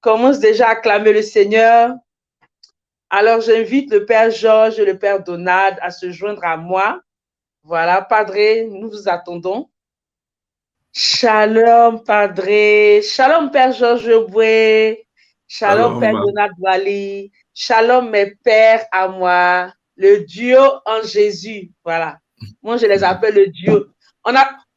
commence déjà à acclamer le Seigneur. Alors, j'invite le Père Georges et le Père Donald à se joindre à moi. Voilà, Padre, nous vous attendons. Shalom, Padre. Shalom, Père Georges Boué. Shalom, Père Donald Wally. Shalom, mes pères à moi. Le duo en Jésus. Voilà. Moi, je les appelle le duo.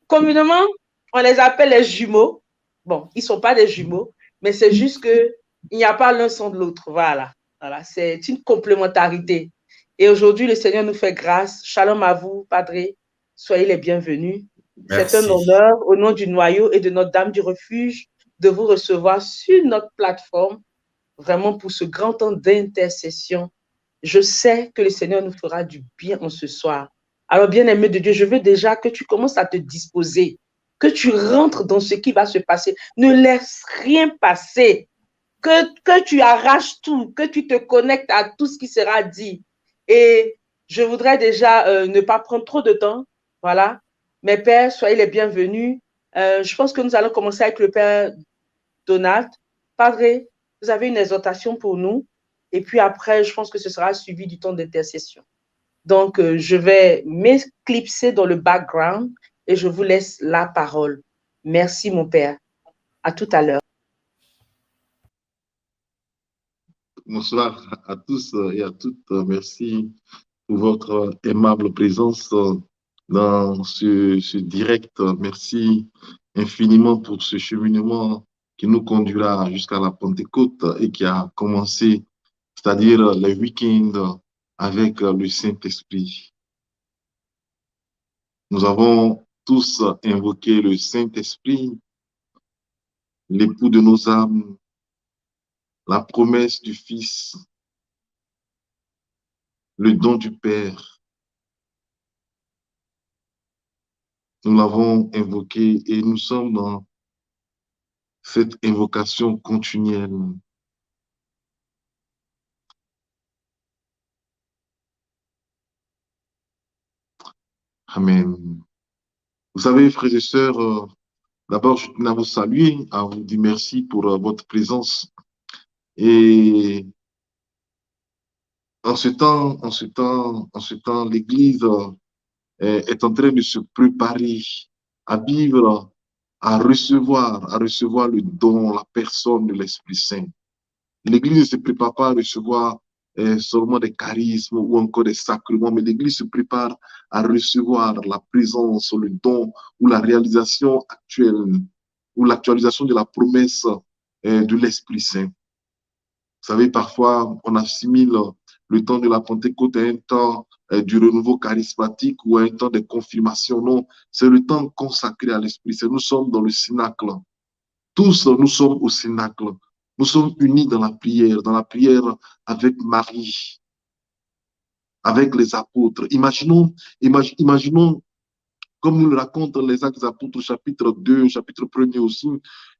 Communément, on les appelle les jumeaux. Bon, ils ne sont pas des jumeaux, mais c'est juste qu'il n'y a pas l'un sans l'autre. Voilà. Voilà. C'est une complémentarité. Et aujourd'hui, le Seigneur nous fait grâce. Shalom à vous, Padre. Soyez les bienvenus. C'est un honneur, au nom du noyau et de Notre-Dame du Refuge, de vous recevoir sur notre plateforme, vraiment pour ce grand temps d'intercession. Je sais que le Seigneur nous fera du bien en ce soir. Alors, bien-aimé de Dieu, je veux déjà que tu commences à te disposer, que tu rentres dans ce qui va se passer. Ne laisse rien passer, que tu arraches tout, que tu te connectes à tout ce qui sera dit. Et je voudrais déjà ne pas prendre trop de temps. Voilà. Mes pères, soyez les bienvenus. Je pense que nous allons commencer avec le Père Donald. Padre, vous avez une exhortation pour nous. Et puis après, je pense que ce sera suivi du temps d'intercession. Donc, je vais m'éclipser dans le background et je vous laisse la parole. Merci, mon Père. À tout à l'heure. Bonsoir à tous et à toutes. Merci pour votre aimable présence dans ce direct. Merci infiniment pour ce cheminement qui nous conduira jusqu'à la Pentecôte et qui a commencé, c'est-à-dire le week-end avec le Saint-Esprit. Nous avons tous invoqué le Saint-Esprit, l'époux de nos âmes, la promesse du Fils, le don du Père. Nous l'avons invoqué et nous sommes dans cette invocation continuelle. Amen. Vous savez, frères et sœurs, d'abord, je tenais à vous saluer, à vous dire merci pour votre présence. Et en ce temps, l'Église est en train de se préparer à vivre, à recevoir le don, la personne de l'Esprit Saint. L'Église ne se prépare pas à recevoir seulement des charismes ou encore des sacrements, mais l'Église se prépare à recevoir la présence, le don ou la réalisation actuelle ou l'actualisation de la promesse de l'Esprit Saint. Vous savez, parfois, on assimile le temps de la Pentecôte à un temps du renouveau charismatique ou à un temps de confirmation. Non, c'est le temps consacré à l'Esprit Saint. Nous sommes dans le Cénacle. Tous, nous sommes au Cénacle. Nous sommes unis dans la prière avec Marie, avec les apôtres. Imaginons, comme nous le racontent les Actes des Apôtres, chapitre 2, chapitre 1er aussi,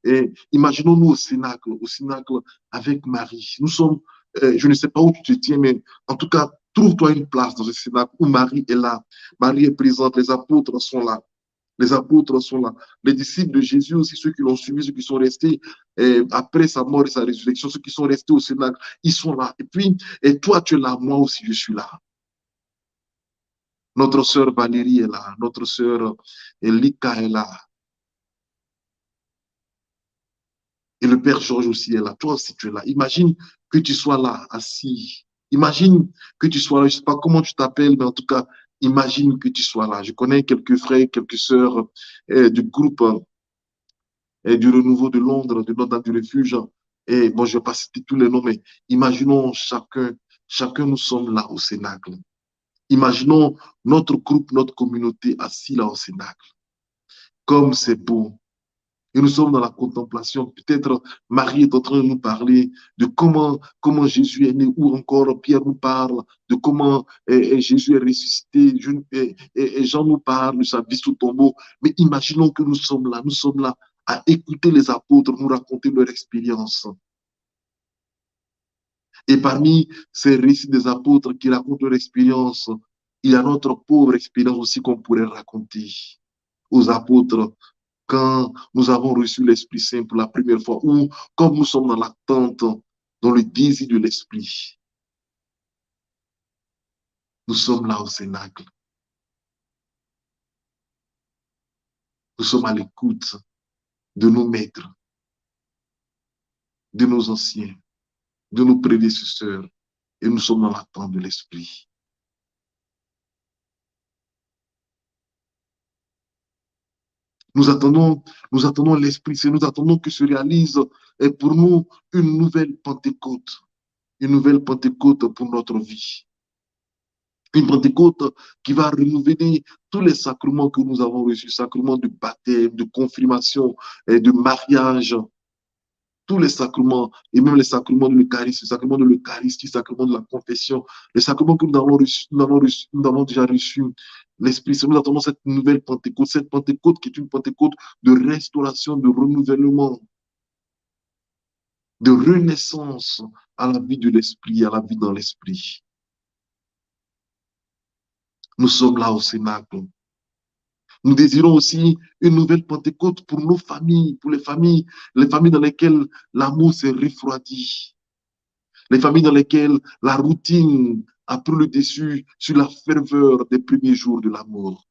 et imaginons-nous au Cénacle avec Marie. Nous sommes, je ne sais pas où tu te tiens, mais en tout cas, trouve-toi une place dans ce Cénacle où Marie est là. Marie est présente, les apôtres sont là. Les apôtres sont là. Les disciples de Jésus aussi, ceux qui l'ont suivi, ceux qui sont restés après sa mort et sa résurrection, ceux qui sont restés au Cénacle, ils sont là. Et puis, et toi, tu es là, moi aussi, je suis là. Notre sœur Valérie est là. Notre sœur Elika est là. Et le Père Georges aussi est là. Toi aussi, tu es là. Imagine que tu sois là, assis. Imagine que tu sois là. Je ne sais pas comment tu t'appelles, mais en tout cas, imagine que tu sois là. Je connais quelques frères, quelques sœurs du groupe du Renouveau de Londres, de Notre-Dame du Refuge. Et bon, je ne vais pas citer tous les noms, mais imaginons chacun nous sommes là au Cénacle. Imaginons notre groupe, notre communauté assis là au Cénacle. Comme c'est beau. Et nous sommes dans la contemplation. Peut-être Marie est en train de nous parler de comment Jésus est né, ou encore Pierre nous parle de comment Jésus est ressuscité, et Jean nous parle de sa vie sous tombeau. Mais imaginons que nous sommes là à écouter les apôtres nous raconter leur expérience. Et parmi ces récits des apôtres qui racontent leur expérience, il y a notre pauvre expérience aussi qu'on pourrait raconter aux apôtres. quand nous avons reçu l'Esprit Saint pour la première fois, ou comme nous sommes dans l'attente, dans le désir de l'Esprit. Nous sommes là au Cénacle. Nous sommes à l'écoute de nos maîtres, de nos anciens, de nos prédécesseurs, et nous sommes dans l'attente de l'Esprit. Nous attendons l'Esprit Saint, nous attendons que se réalise pour nous une nouvelle Pentecôte pour notre vie. Une Pentecôte qui va renouveler tous les sacrements que nous avons reçus, sacrements de baptême, de confirmation, et de mariage, tous les sacrements, et même les sacrements de l'Eucharistie, le sacrement de l'Eucharistie, le sacrement de la confession, les sacrements que nous avons déjà reçus. L'Esprit Saint, nous attendons cette nouvelle Pentecôte qui est une Pentecôte de restauration, de renouvellement, de renaissance à la vie de l'Esprit, à la vie dans l'Esprit. Nous sommes là au Cénacle. Nous désirons aussi une nouvelle Pentecôte pour nos familles, pour les familles dans lesquelles l'amour s'est refroidi, les familles dans lesquelles la routine a pris le dessus sur la ferveur des premiers jours de l'amour.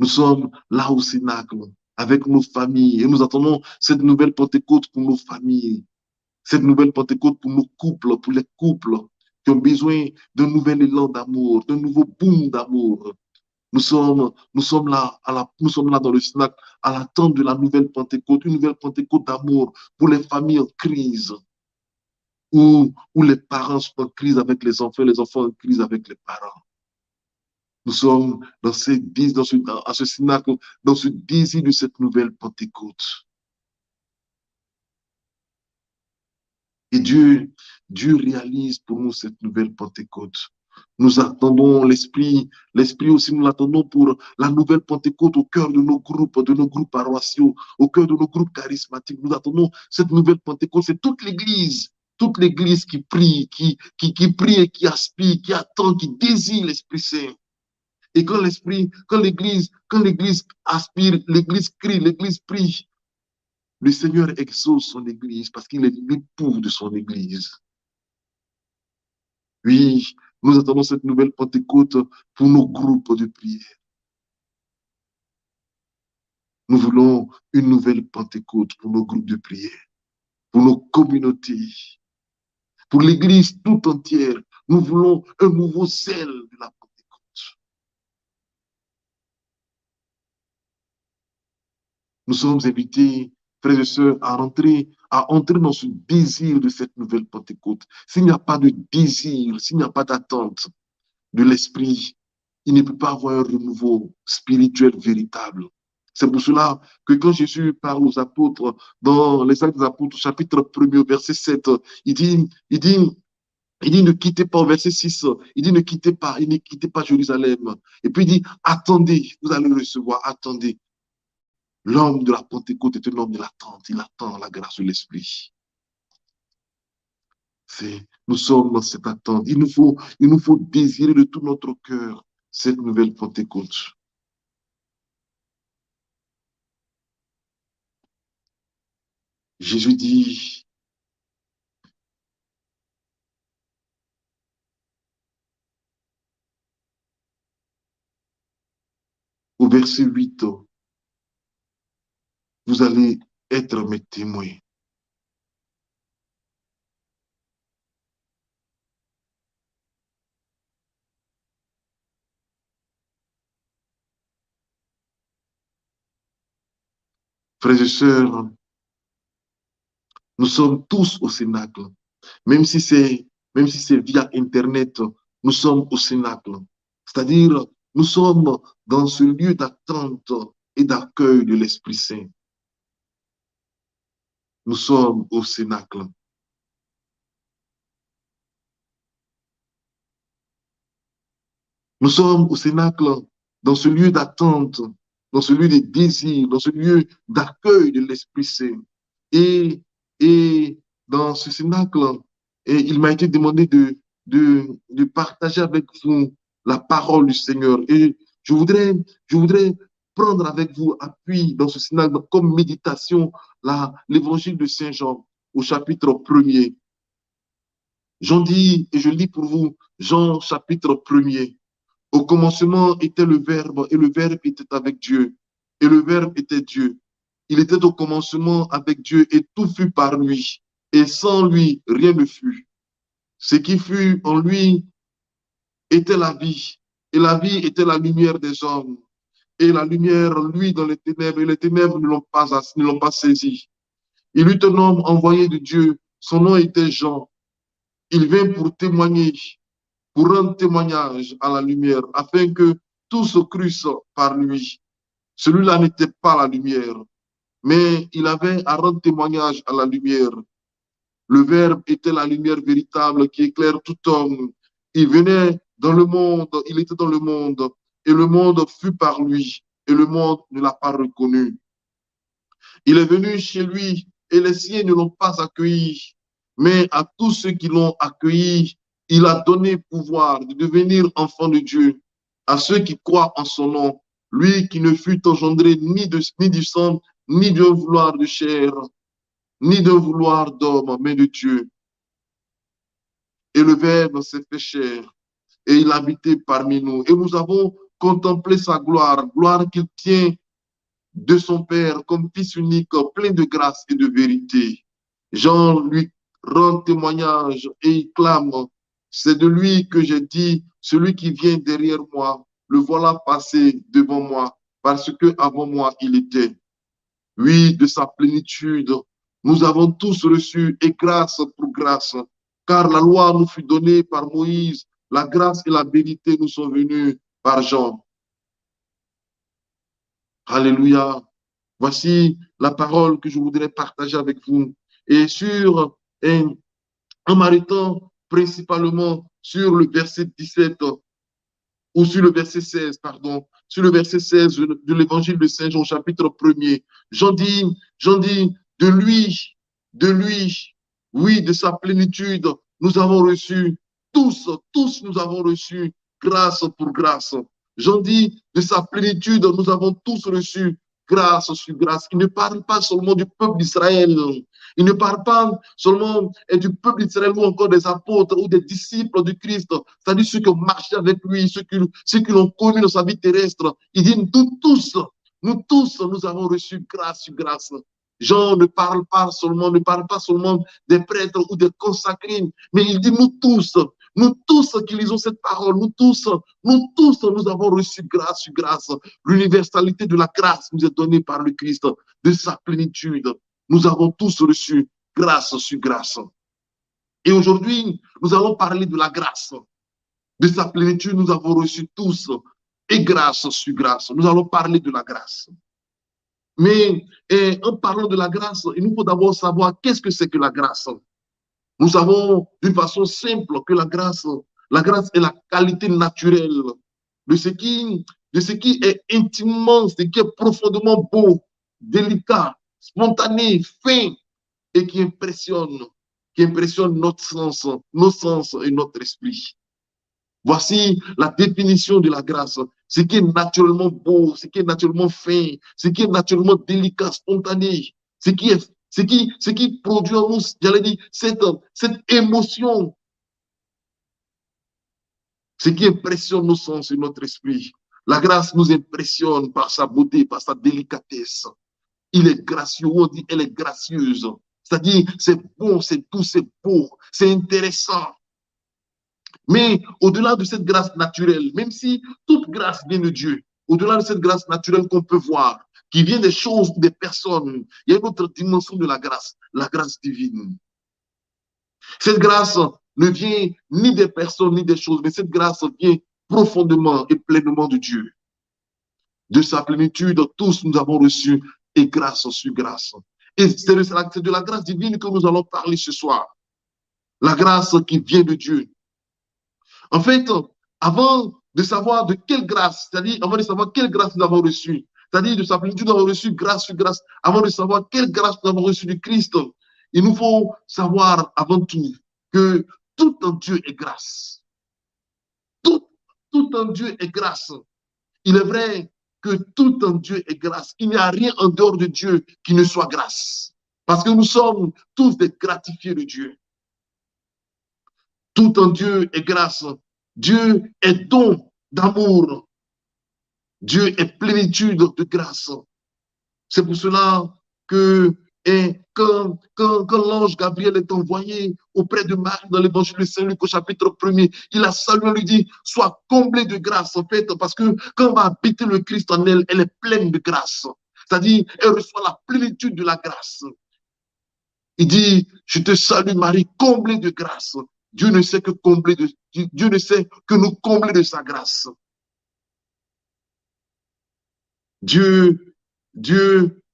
Nous sommes là au Cénacle avec nos familles et nous attendons cette nouvelle Pentecôte pour nos familles, cette nouvelle Pentecôte pour nos couples, pour les couples qui ont besoin d'un nouvel élan d'amour, d'un nouveau boom d'amour. Nous sommes là dans le Cénacle à l'attente de la nouvelle Pentecôte, une nouvelle Pentecôte d'amour pour les familles en crise, où les parents sont en crise avec les enfants en crise avec les parents. Nous sommes à ce Cénacle, dans ce désir de cette nouvelle Pentecôte. Et Dieu réalise pour nous cette nouvelle Pentecôte. Nous attendons l'Esprit aussi, nous l'attendons pour la nouvelle Pentecôte au cœur de nos groupes paroissiaux, au cœur de nos groupes charismatiques. Nous attendons cette nouvelle Pentecôte, c'est toute l'Église qui prie, qui prie et qui aspire, qui attend, qui désire l'Esprit Saint. Et quand l'Église aspire, l'Église crie, l'Église prie, le Seigneur exauce son Église parce qu'il est l'époux de son Église. Oui, nous attendons cette nouvelle Pentecôte pour nos groupes de prière. Nous voulons une nouvelle Pentecôte pour nos groupes de prière, pour nos communautés, pour l'Église tout entière. Nous voulons un nouveau zèle de la Pentecôte. Nous sommes invités, frères et sœurs, à entrer dans ce désir de cette nouvelle Pentecôte. S'il n'y a pas de désir, s'il n'y a pas d'attente de l'Esprit, il ne peut pas avoir un renouveau spirituel véritable. C'est pour cela que quand Jésus parle aux apôtres, dans les Actes des Apôtres, chapitre 1er, verset 7, il dit, ne quittez pas, au verset 6, il dit, ne quittez pas Jérusalem. Et puis il dit, attendez, vous allez recevoir, attendez. L'homme de la Pentecôte est un homme de l'attente, il attend la grâce de l'Esprit. Nous sommes dans cette attente. Il nous faut désirer de tout notre cœur cette nouvelle Pentecôte. Jésus dit, au verset 8, vous allez être mes témoins. Frères et sœurs, nous sommes tous au Cénacle. Même si c'est via Internet, nous sommes au Cénacle. C'est-à-dire, nous sommes dans ce lieu d'attente et d'accueil de l'Esprit Saint. Nous sommes au Cénacle. Nous sommes au Cénacle, dans ce lieu d'attente, dans ce lieu de désir, dans ce lieu d'accueil de l'Esprit Saint. Et dans ce Cénacle, il m'a été demandé de partager avec vous la parole du Seigneur. Et je voudrais prendre avec vous appui dans ce synagogue comme méditation l'évangile de Saint Jean au chapitre 1er. Jean dit, et je lis pour vous, Jean chapitre 1er. Au commencement était le Verbe, et le Verbe était avec Dieu, et le Verbe était Dieu. Il était au commencement avec Dieu, et tout fut par lui, et sans lui, rien ne fut. Ce qui fut en lui était la vie, et la vie était la lumière des hommes. Et la lumière, lui, dans les ténèbres, et les ténèbres ne l'ont pas saisi. Il eut un homme envoyé de Dieu, son nom était Jean. Il vint pour témoigner, pour rendre témoignage à la lumière, afin que tous crussent par lui. Celui-là n'était pas la lumière, mais il avait à rendre témoignage à la lumière. Le Verbe était la lumière véritable qui éclaire tout homme. Il venait dans le monde, il était dans le monde, et le monde fut par lui, et le monde ne l'a pas reconnu. Il est venu chez lui, et les siens ne l'ont pas accueilli. Mais à tous ceux qui l'ont accueilli, il a donné pouvoir de devenir enfants de Dieu, à ceux qui croient en son nom, lui qui ne fut engendré ni du sang, ni d'un vouloir de chair, ni d'un vouloir d'homme, mais de Dieu. Et le Verbe s'est fait chair, et il habitait parmi nous. Et nous avons contemplé sa gloire, gloire qu'il tient de son Père comme Fils unique, plein de grâce et de vérité. Jean lui rend témoignage et il clame, c'est de lui que j'ai dit, celui qui vient derrière moi, le voilà passé devant moi, parce que avant moi il était. Oui, de sa plénitude, nous avons tous reçu et grâce pour grâce, car la loi nous fut donnée par Moïse, la grâce et la vérité nous sont venues par Jean. Alléluia. Voici la parole que je voudrais partager avec vous. Et en m'arrêtant principalement sur le verset 17, ou sur le verset 16, pardon, sur le verset 16 de l'évangile de Saint Jean, chapitre 1er. Jean dit, de lui, oui, de sa plénitude, nous avons reçu, tous nous avons reçu grâce pour grâce. Jean dit, de sa plénitude, nous avons tous reçu grâce sur grâce. Il ne parle pas seulement du peuple d'Israël. Il ne parle pas seulement du peuple d'Israël ou encore des apôtres ou des disciples du Christ, c'est-à-dire ceux qui ont marché avec lui, ceux qui l'ont connu dans sa vie terrestre. Il dit, nous tous, nous avons reçu grâce sur grâce. Jean ne parle pas seulement des prêtres ou des consacrés, mais il dit nous tous qui lisons cette parole, nous tous, nous avons reçu grâce sur grâce. L'universalité de la grâce nous est donnée par le Christ, de sa plénitude. Nous avons tous reçu grâce sur grâce. Et aujourd'hui, nous allons parler de la grâce. De sa plénitude, nous avons reçu tous et grâce sur grâce. Nous allons parler de la grâce. Mais en parlant de la grâce, il nous faut d'abord savoir qu'est-ce que c'est que la grâce. Nous savons d'une façon simple que la grâce est la qualité naturelle de ce qui est intimement, ce qui est profondément beau, délicat, spontané, fin et qui impressionne notre sens et notre esprit. Voici la définition de la grâce. Ce qui est naturellement beau, ce qui est naturellement fin, ce qui est naturellement délicat, spontané, ce qui produit en nous, j'allais dire, cette émotion, ce qui impressionne nos sens et notre esprit. La grâce nous impressionne par sa beauté, par sa délicatesse. Il est gracieux, on dit elle est gracieuse. C'est-à-dire, c'est bon, c'est doux, c'est beau, c'est intéressant. Mais au-delà de cette grâce naturelle, même si toute grâce vient de Dieu, au-delà de cette grâce naturelle qu'on peut voir, qui vient des choses, des personnes, il y a une autre dimension de la grâce divine. Cette grâce ne vient ni des personnes, ni des choses, mais cette grâce vient profondément et pleinement de Dieu. De sa plénitude, tous nous avons reçu et grâce sur grâce. Et c'est de la grâce divine que nous allons parler ce soir. La grâce qui vient de Dieu. En fait, avant de savoir de quelle grâce, c'est-à-dire avant de savoir quelle grâce nous avons reçue, c'est-à-dire de sa plénitude, nous avons reçu grâce sur grâce, avant de savoir quelle grâce nous avons reçue du Christ, il nous faut savoir avant tout que tout en Dieu est grâce. Tout en Dieu est grâce. Il est vrai que tout en Dieu est grâce. Il n'y a rien en dehors de Dieu qui ne soit grâce. Parce que nous sommes tous des gratifiés de Dieu. Tout en Dieu est grâce. Dieu est don d'amour. Dieu est plénitude de grâce. C'est pour cela que quand l'ange Gabriel est envoyé auprès de Marie dans l'évangile de Saint-Luc au chapitre 1er, il a salué, lui dit, sois comblé de grâce, en fait, parce que quand va habiter le Christ en elle, elle est pleine de grâce. C'est-à-dire, elle reçoit la plénitude de la grâce. Il dit, je te salue Marie, comblée de grâce. Dieu ne sait que Dieu ne sait que nous combler de sa grâce. Dieu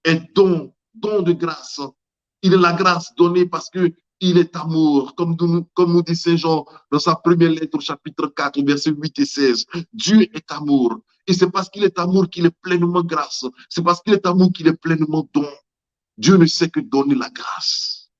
est don de grâce. Il est la grâce donnée parce que il est amour, comme nous dit Saint Jean dans sa première lettre au chapitre 4, versets 8 et 16. Dieu est amour. Et c'est parce qu'il est amour qu'il est pleinement grâce. C'est parce qu'il est amour qu'il est pleinement don. Dieu ne sait que donner la grâce.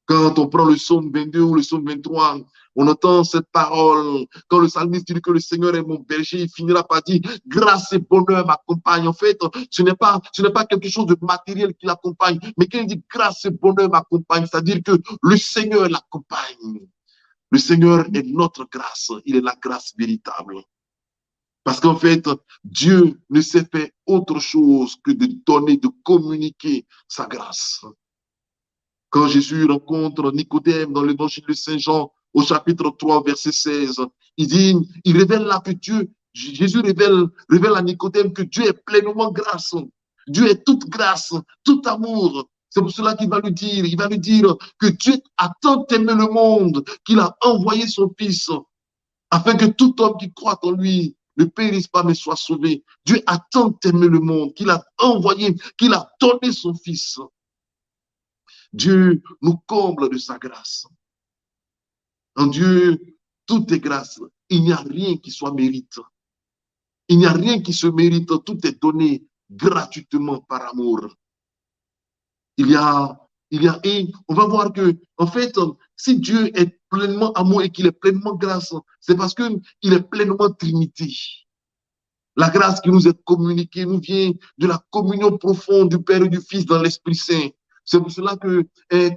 Quand on prend le psaume 22 ou le psaume 23, on entend cette parole. Quand le psalmiste dit que le Seigneur est mon berger, il finira par dire grâce et bonheur m'accompagnent. En fait, ce n'est pas quelque chose de matériel qui l'accompagne, mais quand il dit grâce et bonheur m'accompagnent, c'est-à-dire que le Seigneur l'accompagne. Le Seigneur est notre grâce. Il est la grâce véritable. Parce qu'en fait, Dieu ne sait faire autre chose que de donner, de communiquer sa grâce. Quand Jésus rencontre Nicodème dans l'évangile de Saint Jean, au chapitre 3, verset 16, il révèle là que Jésus révèle à Nicodème que Dieu est pleinement grâce. Dieu est toute grâce, tout amour. C'est pour cela qu'il va lui dire que Dieu a tant aimé le monde qu'il a envoyé son Fils, afin que tout homme qui croit en lui ne périsse pas mais soit sauvé. Dieu a tant aimé le monde qu'il a envoyé, qu'il a donné son Fils. Dieu nous comble de sa grâce. En Dieu, tout est grâce. Il n'y a rien qui soit mérite. Il n'y a rien qui se mérite. Tout est donné gratuitement par amour. Et on va voir que, en fait, si Dieu est pleinement amour et qu'il est pleinement grâce, c'est parce qu'il est pleinement Trinité. La grâce qui nous est communiquée nous vient de la communion profonde du Père et du Fils dans l'Esprit Saint. C'est pour cela que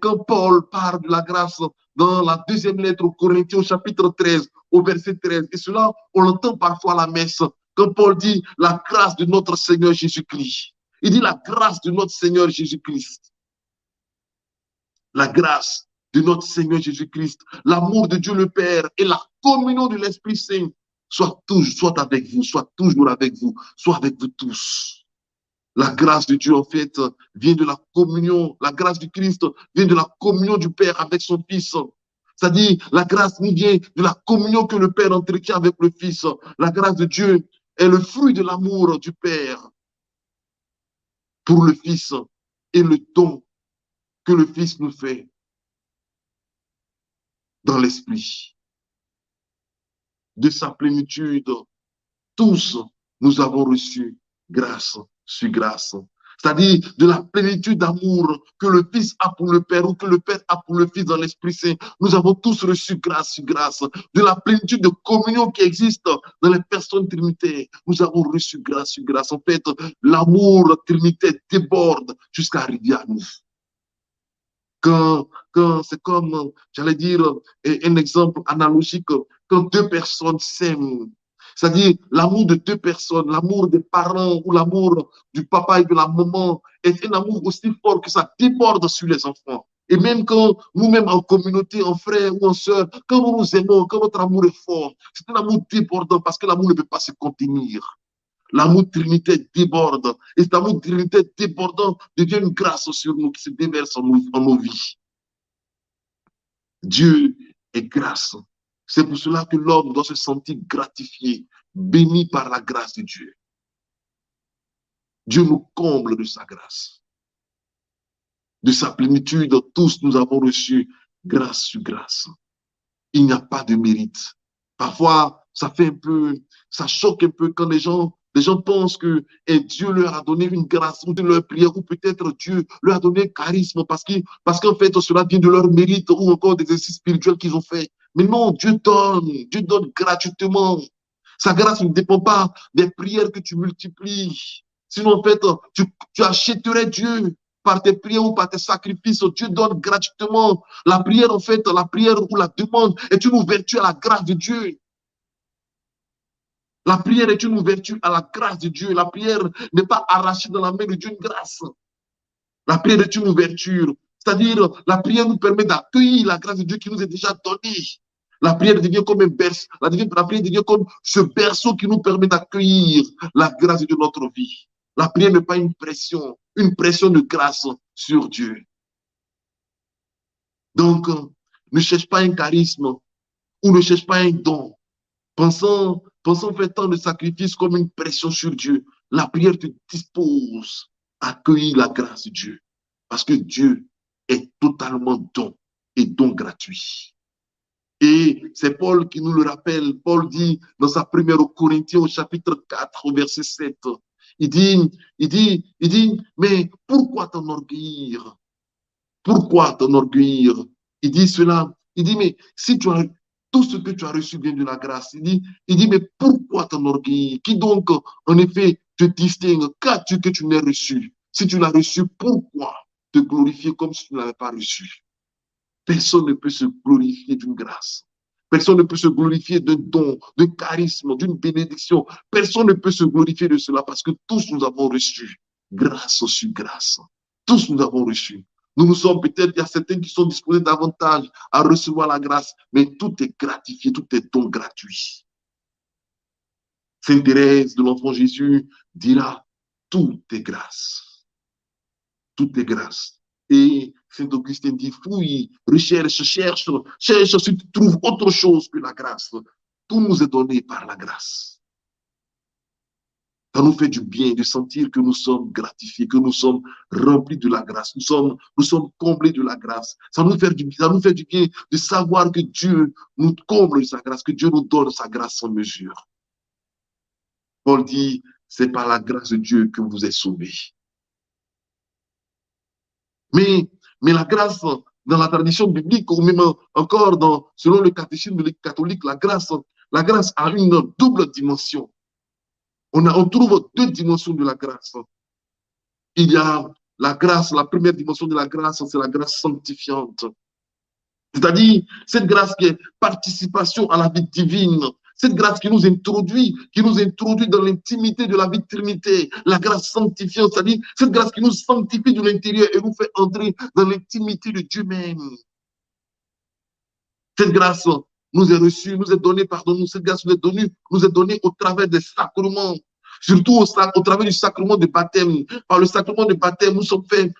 quand Paul parle de la grâce dans la deuxième lettre aux Corinthiens au chapitre 13, au verset 13, et cela, on l'entend parfois à la messe, quand Paul dit la grâce de notre Seigneur Jésus-Christ. Il dit la grâce de notre Seigneur Jésus-Christ. La grâce de notre Seigneur Jésus-Christ, l'amour de Dieu le Père et la communion de l'Esprit Saint soit avec vous, soit toujours avec vous, soit avec vous tous. La grâce de Dieu, en fait, vient de la communion. La grâce du Christ vient de la communion du Père avec son Fils. C'est-à-dire, la grâce nous vient de la communion que le Père entretient avec le Fils. La grâce de Dieu est le fruit de l'amour du Père pour le Fils et le don que le Fils nous fait dans l'Esprit. De sa plénitude, tous nous avons reçu grâce sur grâce. C'est-à-dire de la plénitude d'amour que le Fils a pour le Père ou que le Père a pour le Fils dans l'Esprit Saint. Nous avons tous reçu grâce sur grâce. De la plénitude de communion qui existe dans les personnes trinitaires. Nous avons reçu grâce sur grâce. En fait, l'amour trinitaire déborde jusqu'à arriver à nous. Quand c'est comme, j'allais dire, un exemple analogique, quand deux personnes s'aiment, c'est-à-dire l'amour de deux personnes, l'amour des parents ou l'amour du papa et de la maman est un amour aussi fort que ça déborde sur les enfants. Et même quand nous-mêmes en communauté, en frère ou en sœur, quand nous nous aimons, quand notre amour est fort, c'est un amour débordant parce que l'amour ne peut pas se contenir. L'amour trinitaire déborde. Et cet amour trinitaire débordant devient une grâce sur nous qui se déverse en nos vies. Dieu est grâce. C'est pour cela que l'homme doit se sentir gratifié, béni par la grâce de Dieu. Dieu nous comble de sa grâce. De sa plénitude, tous nous avons reçu grâce sur grâce. Il n'y a pas de mérite. Parfois, ça choque un peu quand les gens pensent que Dieu leur a donné une grâce ou de leur prière, ou peut-être Dieu leur a donné un charisme parce qu'en fait, cela vient de leur mérite ou encore des exercices spirituels qu'ils ont fait. Mais non, Dieu donne gratuitement. Sa grâce ne dépend pas des prières que tu multiplies. Sinon, en fait, tu achèterais Dieu par tes prières ou par tes sacrifices. Dieu donne gratuitement. La prière, en fait, la prière ou la demande est une ouverture à la grâce de Dieu. La prière est une ouverture à la grâce de Dieu. La prière n'est pas arrachée dans la main de Dieu une grâce. La prière est une ouverture. C'est-à-dire, la prière nous permet d'accueillir la grâce de Dieu qui nous est déjà donnée. La prière devient comme un berceau. La prière devient comme ce berceau qui nous permet d'accueillir la grâce de notre vie. La prière n'est pas une pression de grâce sur Dieu. Donc, ne cherche pas un charisme ou ne cherche pas un don. Pensons faire tant de sacrifices comme une pression sur Dieu. La prière te dispose à accueillir la grâce de Dieu. Parce que Dieu est totalement don et don gratuit. Et c'est Paul qui nous le rappelle. Paul dit dans sa première aux Corinthiens au chapitre 4 au verset 7, il dit, mais pourquoi t'enorgueillir? Pourquoi t'enorgueillir? Il dit cela, il dit, mais si tu as tout ce que tu as reçu vient de la grâce, il dit, mais pourquoi t'enorgueillir? Qui donc, en effet, te distingue? Qu'as-tu que tu n'aies reçu? Si tu l'as reçu, pourquoi te glorifier comme si tu ne l'avais pas reçu? Personne ne peut se glorifier d'une grâce. Personne ne peut se glorifier d'un don, d'un charisme, d'une bénédiction. Personne ne peut se glorifier de cela parce que tous nous avons reçu grâce sur grâce. Tous nous avons reçu. Nous sommes peut-être, il y a certains qui sont disposés davantage à recevoir la grâce, mais tout est gratifié, tout est don gratuit. Sainte Thérèse de l'Enfant Jésus dira, tout est grâce. Tout est grâce. Et Saint Augustin dit, fouille, recherche, cherche, si tu trouves autre chose que la grâce. Tout nous est donné par la grâce. Ça nous fait du bien de sentir que nous sommes gratifiés, que nous sommes remplis de la grâce. Nous sommes comblés de la grâce. Ça nous fait du bien de savoir que Dieu nous comble de sa grâce, que Dieu nous donne sa grâce sans mesure. Paul dit, c'est par la grâce de Dieu que vous êtes sauvés. Mais la grâce, dans la tradition biblique, ou même encore selon le catéchisme catholique, la grâce a une double dimension. On trouve deux dimensions de la grâce. Il y a la grâce, la première dimension de la grâce, c'est la grâce sanctifiante. C'est-à-dire, cette grâce qui est participation à la vie divine. Cette grâce qui nous introduit dans l'intimité de la vie trinité, la grâce sanctifiante, c'est-à-dire cette grâce qui nous sanctifie de l'intérieur et nous fait entrer dans l'intimité de Dieu même. Cette grâce nous est reçue, nous est donnée, cette grâce nous est donnée au travers des sacrements, surtout au travers du sacrement de baptême. Par le sacrement de baptême, nous sommes faits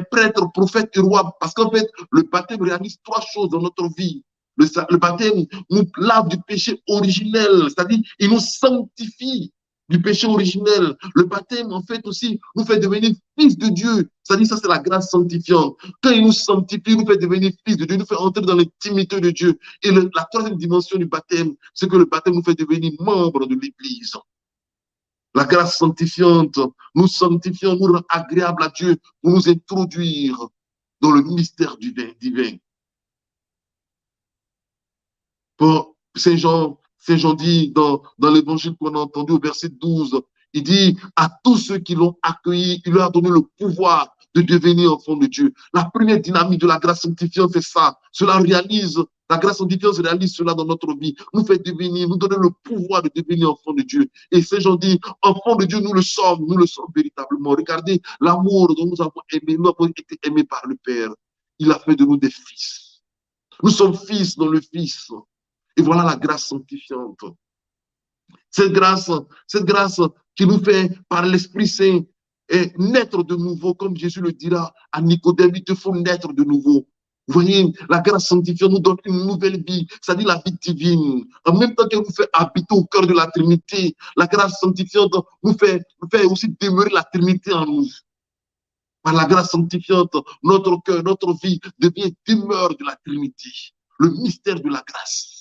prêtres, prophètes et rois, parce qu'en fait, le baptême réalise trois choses dans notre vie. Le baptême nous lave du péché originel, c'est-à-dire il nous sanctifie du péché originel. Le baptême, en fait, aussi, nous fait devenir fils de Dieu. C'est-à-dire, ça, c'est la grâce sanctifiante. Quand il nous sanctifie, il nous fait devenir fils de Dieu, il nous fait entrer dans l'intimité de Dieu. Et la troisième dimension du baptême, c'est que le baptême nous fait devenir membre de l'Église. La grâce sanctifiante nous sanctifiant, nous rend agréable à Dieu pour nous introduire dans le mystère divin. Saint Jean dit dans l'évangile qu'on a entendu au verset 12, il dit à tous ceux qui l'ont accueilli, il leur a donné le pouvoir de devenir enfants de Dieu. La première dynamique de la grâce sanctifiante, c'est ça. La grâce sanctifiante réalise cela dans notre vie. Nous fait devenir, nous donner le pouvoir de devenir enfants de Dieu. Et Saint Jean dit, enfants de Dieu, nous le sommes véritablement. Regardez l'amour dont nous avons été aimés par le Père. Il a fait de nous des fils. Nous sommes fils dans le Fils. Et voilà la grâce sanctifiante. Cette grâce qui nous fait, par l'Esprit Saint, naître de nouveau, comme Jésus le dira à Nicodème, il te faut naître de nouveau. Vous voyez, la grâce sanctifiante nous donne une nouvelle vie, c'est-à-dire la vie divine. En même temps qu'elle nous fait habiter au cœur de la Trinité, la grâce sanctifiante nous fait aussi demeurer la Trinité en nous. Par la grâce sanctifiante, notre cœur, notre vie devient demeure de la Trinité. Le mystère de la grâce.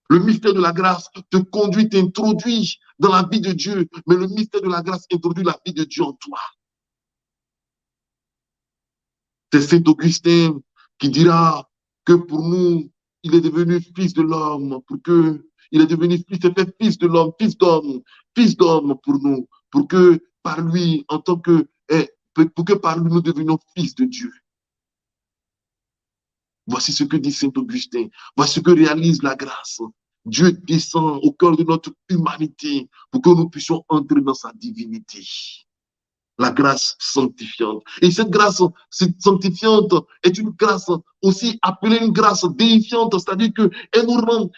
Le mystère de la grâce te conduit, t'introduit dans la vie de Dieu, mais le mystère de la grâce introduit la vie de Dieu en toi. C'est Saint Augustin qui dira que pour nous, il est devenu fils de l'homme, pour qu'il Il est devenu fils, il s'est fait fils de l'homme, fils d'homme pour nous, pour que par lui, en tant que, pour que par lui, nous devenions fils de Dieu. Voici ce que dit Saint Augustin. Voici ce que réalise la grâce. Dieu descend au cœur de notre humanité pour que nous puissions entrer dans sa divinité. La grâce sanctifiante. Et cette grâce sanctifiante est une grâce aussi appelée une grâce déifiante, c'est-à-dire qu'elle nous rend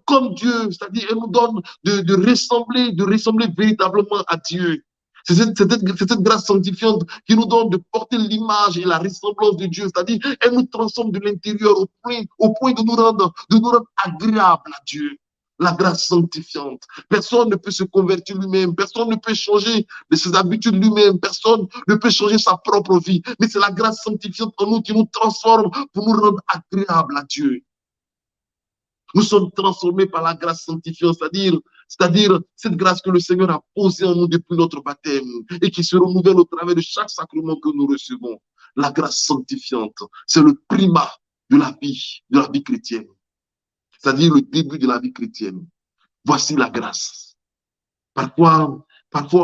comme Dieu, c'est-à-dire elle nous donne de ressembler véritablement à Dieu. C'est cette grâce sanctifiante qui nous donne de porter l'image et la ressemblance de Dieu, c'est-à-dire elle nous transforme de l'intérieur au point de nous rendre agréables à Dieu. La grâce sanctifiante. Personne ne peut se convertir lui-même. Personne ne peut changer de ses habitudes lui-même. Personne ne peut changer sa propre vie. Mais c'est la grâce sanctifiante en nous qui nous transforme pour nous rendre agréables à Dieu. Nous sommes transformés par la grâce sanctifiante, c'est-à-dire cette grâce que le Seigneur a posée en nous depuis notre baptême et qui se renouvelle au travers de chaque sacrement que nous recevons. La grâce sanctifiante, c'est le primat de la vie chrétienne. C'est-à-dire le début de la vie chrétienne. Voici la grâce. Parfois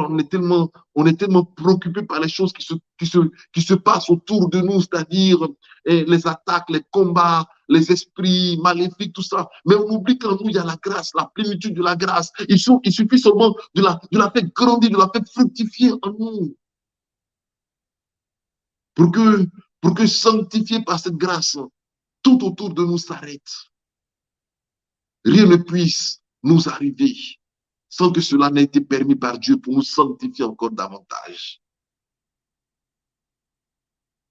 on est tellement préoccupé par les choses qui se passent autour de nous, c'est-à-dire les attaques, les combats, les esprits maléfiques, tout ça. Mais on oublie qu'en nous, il y a la grâce, la plénitude de la grâce. Il suffit seulement de la faire grandir, de la faire fructifier en nous. Pour que sanctifié par cette grâce, tout autour de nous s'arrête. Rien ne puisse nous arriver sans que cela n'ait été permis par Dieu pour nous sanctifier encore davantage.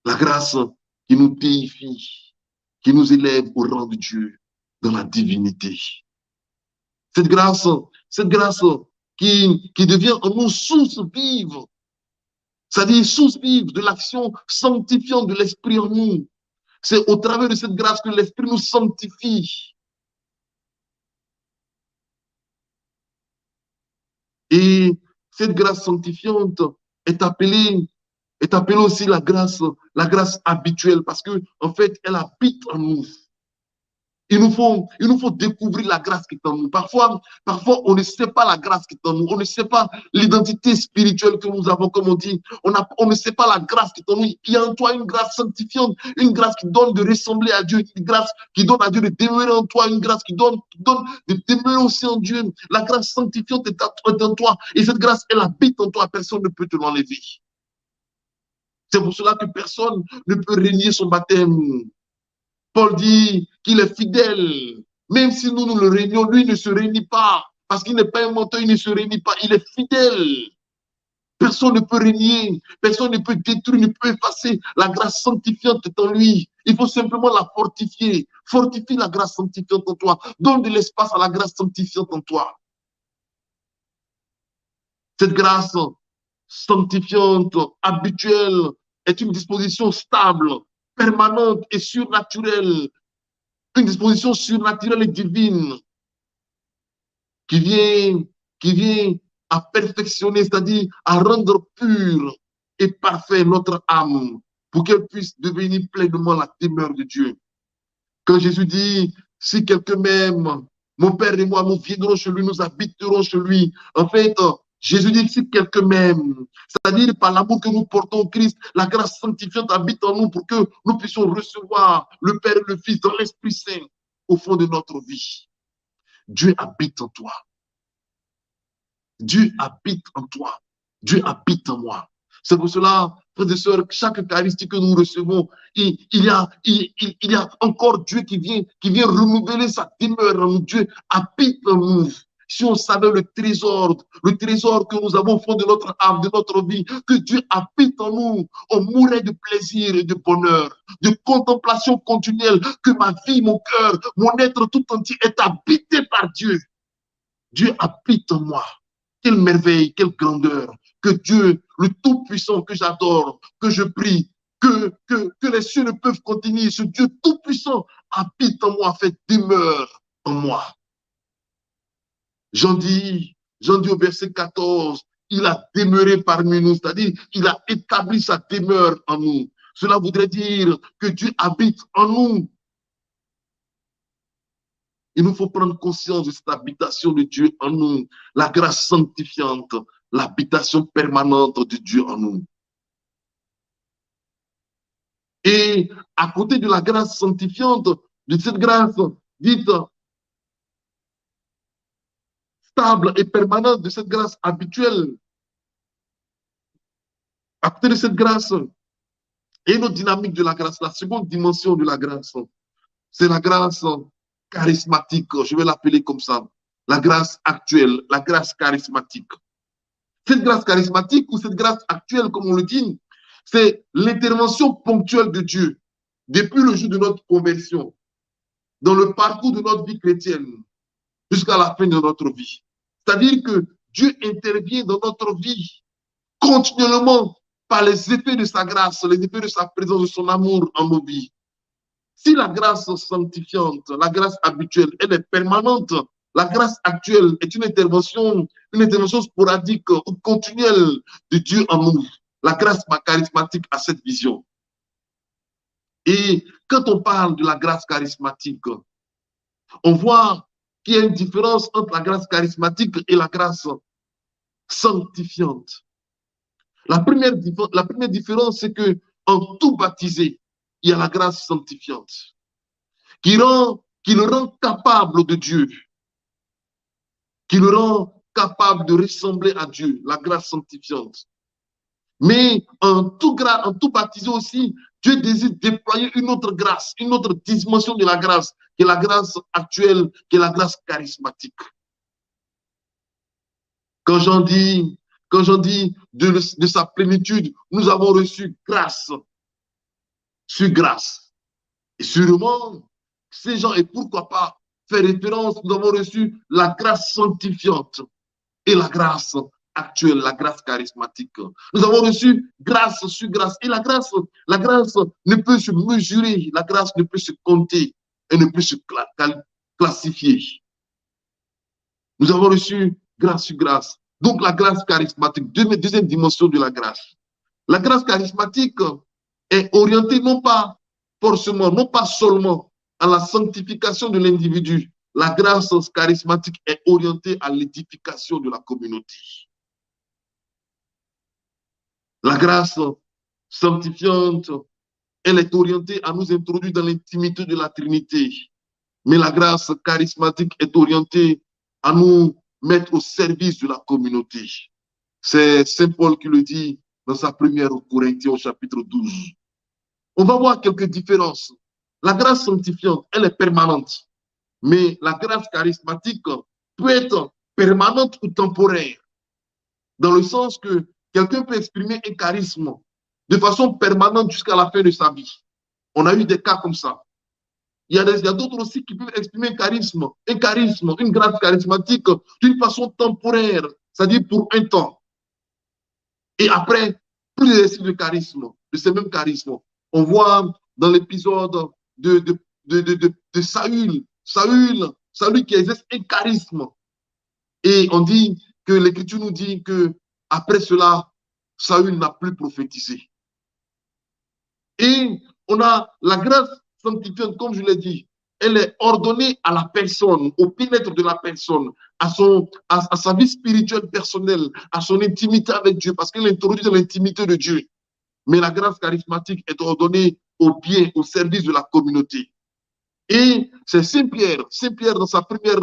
La grâce qui nous déifie, qui nous élève au rang de Dieu dans la divinité. Cette grâce qui devient en nous source vive, c'est-à-dire source vive de l'action sanctifiante de l'Esprit en nous. C'est au travers de cette grâce que l'Esprit nous sanctifie. Et cette grâce sanctifiante est appelée aussi la grâce habituelle parce que en fait, elle habite en nous. Il nous faut découvrir la grâce qui est en nous. Parfois, on ne sait pas la grâce qui est en nous. On ne sait pas l'identité spirituelle que nous avons, comme on dit. On ne sait pas la grâce qui est en nous. Il y a en toi une grâce sanctifiante, une grâce qui donne de ressembler à Dieu, une grâce qui donne à Dieu de demeurer en toi, une grâce qui donne de demeurer aussi en Dieu. La grâce sanctifiante est en toi. Et cette grâce, elle habite en toi. Personne ne peut te l'enlever. C'est pour cela que personne ne peut renier son baptême. Paul dit qu'il est fidèle. Même si nous le réunions, lui ne se réunit pas. Parce qu'il n'est pas un menteur, il ne se réunit pas. Il est fidèle. Personne ne peut régner. Personne ne peut détruire, ne peut effacer. La grâce sanctifiante est en lui. Il faut simplement la fortifier. Fortifie la grâce sanctifiante en toi. Donne de l'espace à la grâce sanctifiante en toi. Cette grâce sanctifiante, habituelle, est une disposition stable, permanente et surnaturelle, une disposition surnaturelle et divine qui vient à perfectionner, c'est-à-dire à rendre pure et parfait notre âme pour qu'elle puisse devenir pleinement la demeure de Dieu. Quand Jésus dit, si quelqu'un m'aime, mon Père et moi, nous viendrons chez lui, nous habiterons chez lui. En fait, Jésus dit, si quelqu'un m'aime, c'est-à-dire par l'amour que nous portons au Christ, la grâce sanctifiante habite en nous pour que nous puissions recevoir le Père et le Fils dans l'Esprit Saint au fond de notre vie. Dieu habite en toi. Dieu habite en toi. Dieu habite en moi. C'est pour cela, frères et sœurs, chaque Eucharistie que nous recevons, il y a encore Dieu qui vient renouveler sa demeure en nous. Dieu habite en nous. Si on savait le trésor que nous avons au fond de notre âme, de notre vie, que Dieu habite en nous, on mourrait de plaisir et de bonheur, de contemplation continuelle, que ma vie, mon cœur, mon être tout entier est habité par Dieu. Dieu habite en moi. Quelle merveille, quelle grandeur. Que Dieu, le Tout-Puissant que j'adore, que je prie, que les cieux ne peuvent contenir, ce Dieu Tout-Puissant habite en moi, fait demeure en moi. Jean dit au verset 14, il a demeuré parmi nous, c'est-à-dire il a établi sa demeure en nous. Cela voudrait dire que Dieu habite en nous. il nous faut prendre conscience de cette habitation de Dieu en nous, la grâce sanctifiante, l'habitation permanente de Dieu en nous. Et à côté de la grâce sanctifiante, de cette grâce dite stable et permanente, de cette grâce habituelle, à côté de cette grâce, et une autre dynamique de la grâce, la seconde dimension de la grâce, c'est la grâce charismatique, je vais l'appeler comme ça, la grâce actuelle, la grâce charismatique. Cette grâce charismatique ou cette grâce actuelle, comme on le dit, c'est l'intervention ponctuelle de Dieu depuis le jour de notre conversion, dans le parcours de notre vie chrétienne, jusqu'à la fin de notre vie. C'est-à-dire que Dieu intervient dans notre vie continuellement par les effets de sa grâce, les effets de sa présence, de son amour en nos vies. Si la grâce sanctifiante, la grâce habituelle, elle est permanente, la grâce actuelle est une intervention sporadique ou continuelle de Dieu en nous. La grâce charismatique a cette vision. Et quand on parle de la grâce charismatique, on voit qu'il y a une différence entre la grâce charismatique et la grâce sanctifiante. La première différence, c'est que en tout baptisé, il y a la grâce sanctifiante qui le rend capable de Dieu, qui le rend capable de ressembler à Dieu, la grâce sanctifiante. Mais en tout baptisé aussi, Dieu désire déployer une autre grâce, une autre dimension de la grâce, qui est la grâce actuelle, qui est la grâce charismatique. Quand j'en dis de sa plénitude, nous avons reçu grâce sur grâce. Et sûrement, ces gens, et pourquoi pas faire référence, nous avons reçu la grâce sanctifiante et la grâce actuelle, la grâce charismatique. Nous avons reçu grâce sur grâce. Et la grâce ne peut se mesurer, la grâce ne peut se compter et ne peut se classifier. Nous avons reçu grâce sur grâce. Donc la grâce charismatique, deuxième dimension de la grâce. La grâce charismatique est orientée non pas seulement à la sanctification de l'individu. La grâce charismatique est orientée à l'édification de la communauté. La grâce sanctifiante, elle est orientée à nous introduire dans l'intimité de la Trinité. Mais la grâce charismatique est orientée à nous mettre au service de la communauté. C'est Saint Paul qui le dit dans sa première aux Corinthiens au chapitre 12. On va voir quelques différences. La grâce sanctifiante, elle est permanente. Mais la grâce charismatique peut être permanente ou temporaire. Dans le sens que quelqu'un peut exprimer un charisme de façon permanente jusqu'à la fin de sa vie. On a eu des cas comme ça. Il y a d'autres aussi qui peuvent exprimer un charisme, une grâce charismatique d'une façon temporaire, c'est-à-dire pour un temps. Et après, plus d'exercice de charisme, de ces mêmes charismes. On voit dans l'épisode de Saül qui exerce un charisme. Et on dit que l'Écriture nous dit que après cela, Saül n'a plus prophétisé. Et on a la grâce sanctifiante, comme je l'ai dit, elle est ordonnée à la personne, au bien-être de la personne, à sa vie spirituelle personnelle, à son intimité avec Dieu, parce qu'elle introduit dans l'intimité de Dieu. Mais la grâce charismatique est ordonnée au bien, au service de la communauté. Et c'est Saint Pierre dans sa première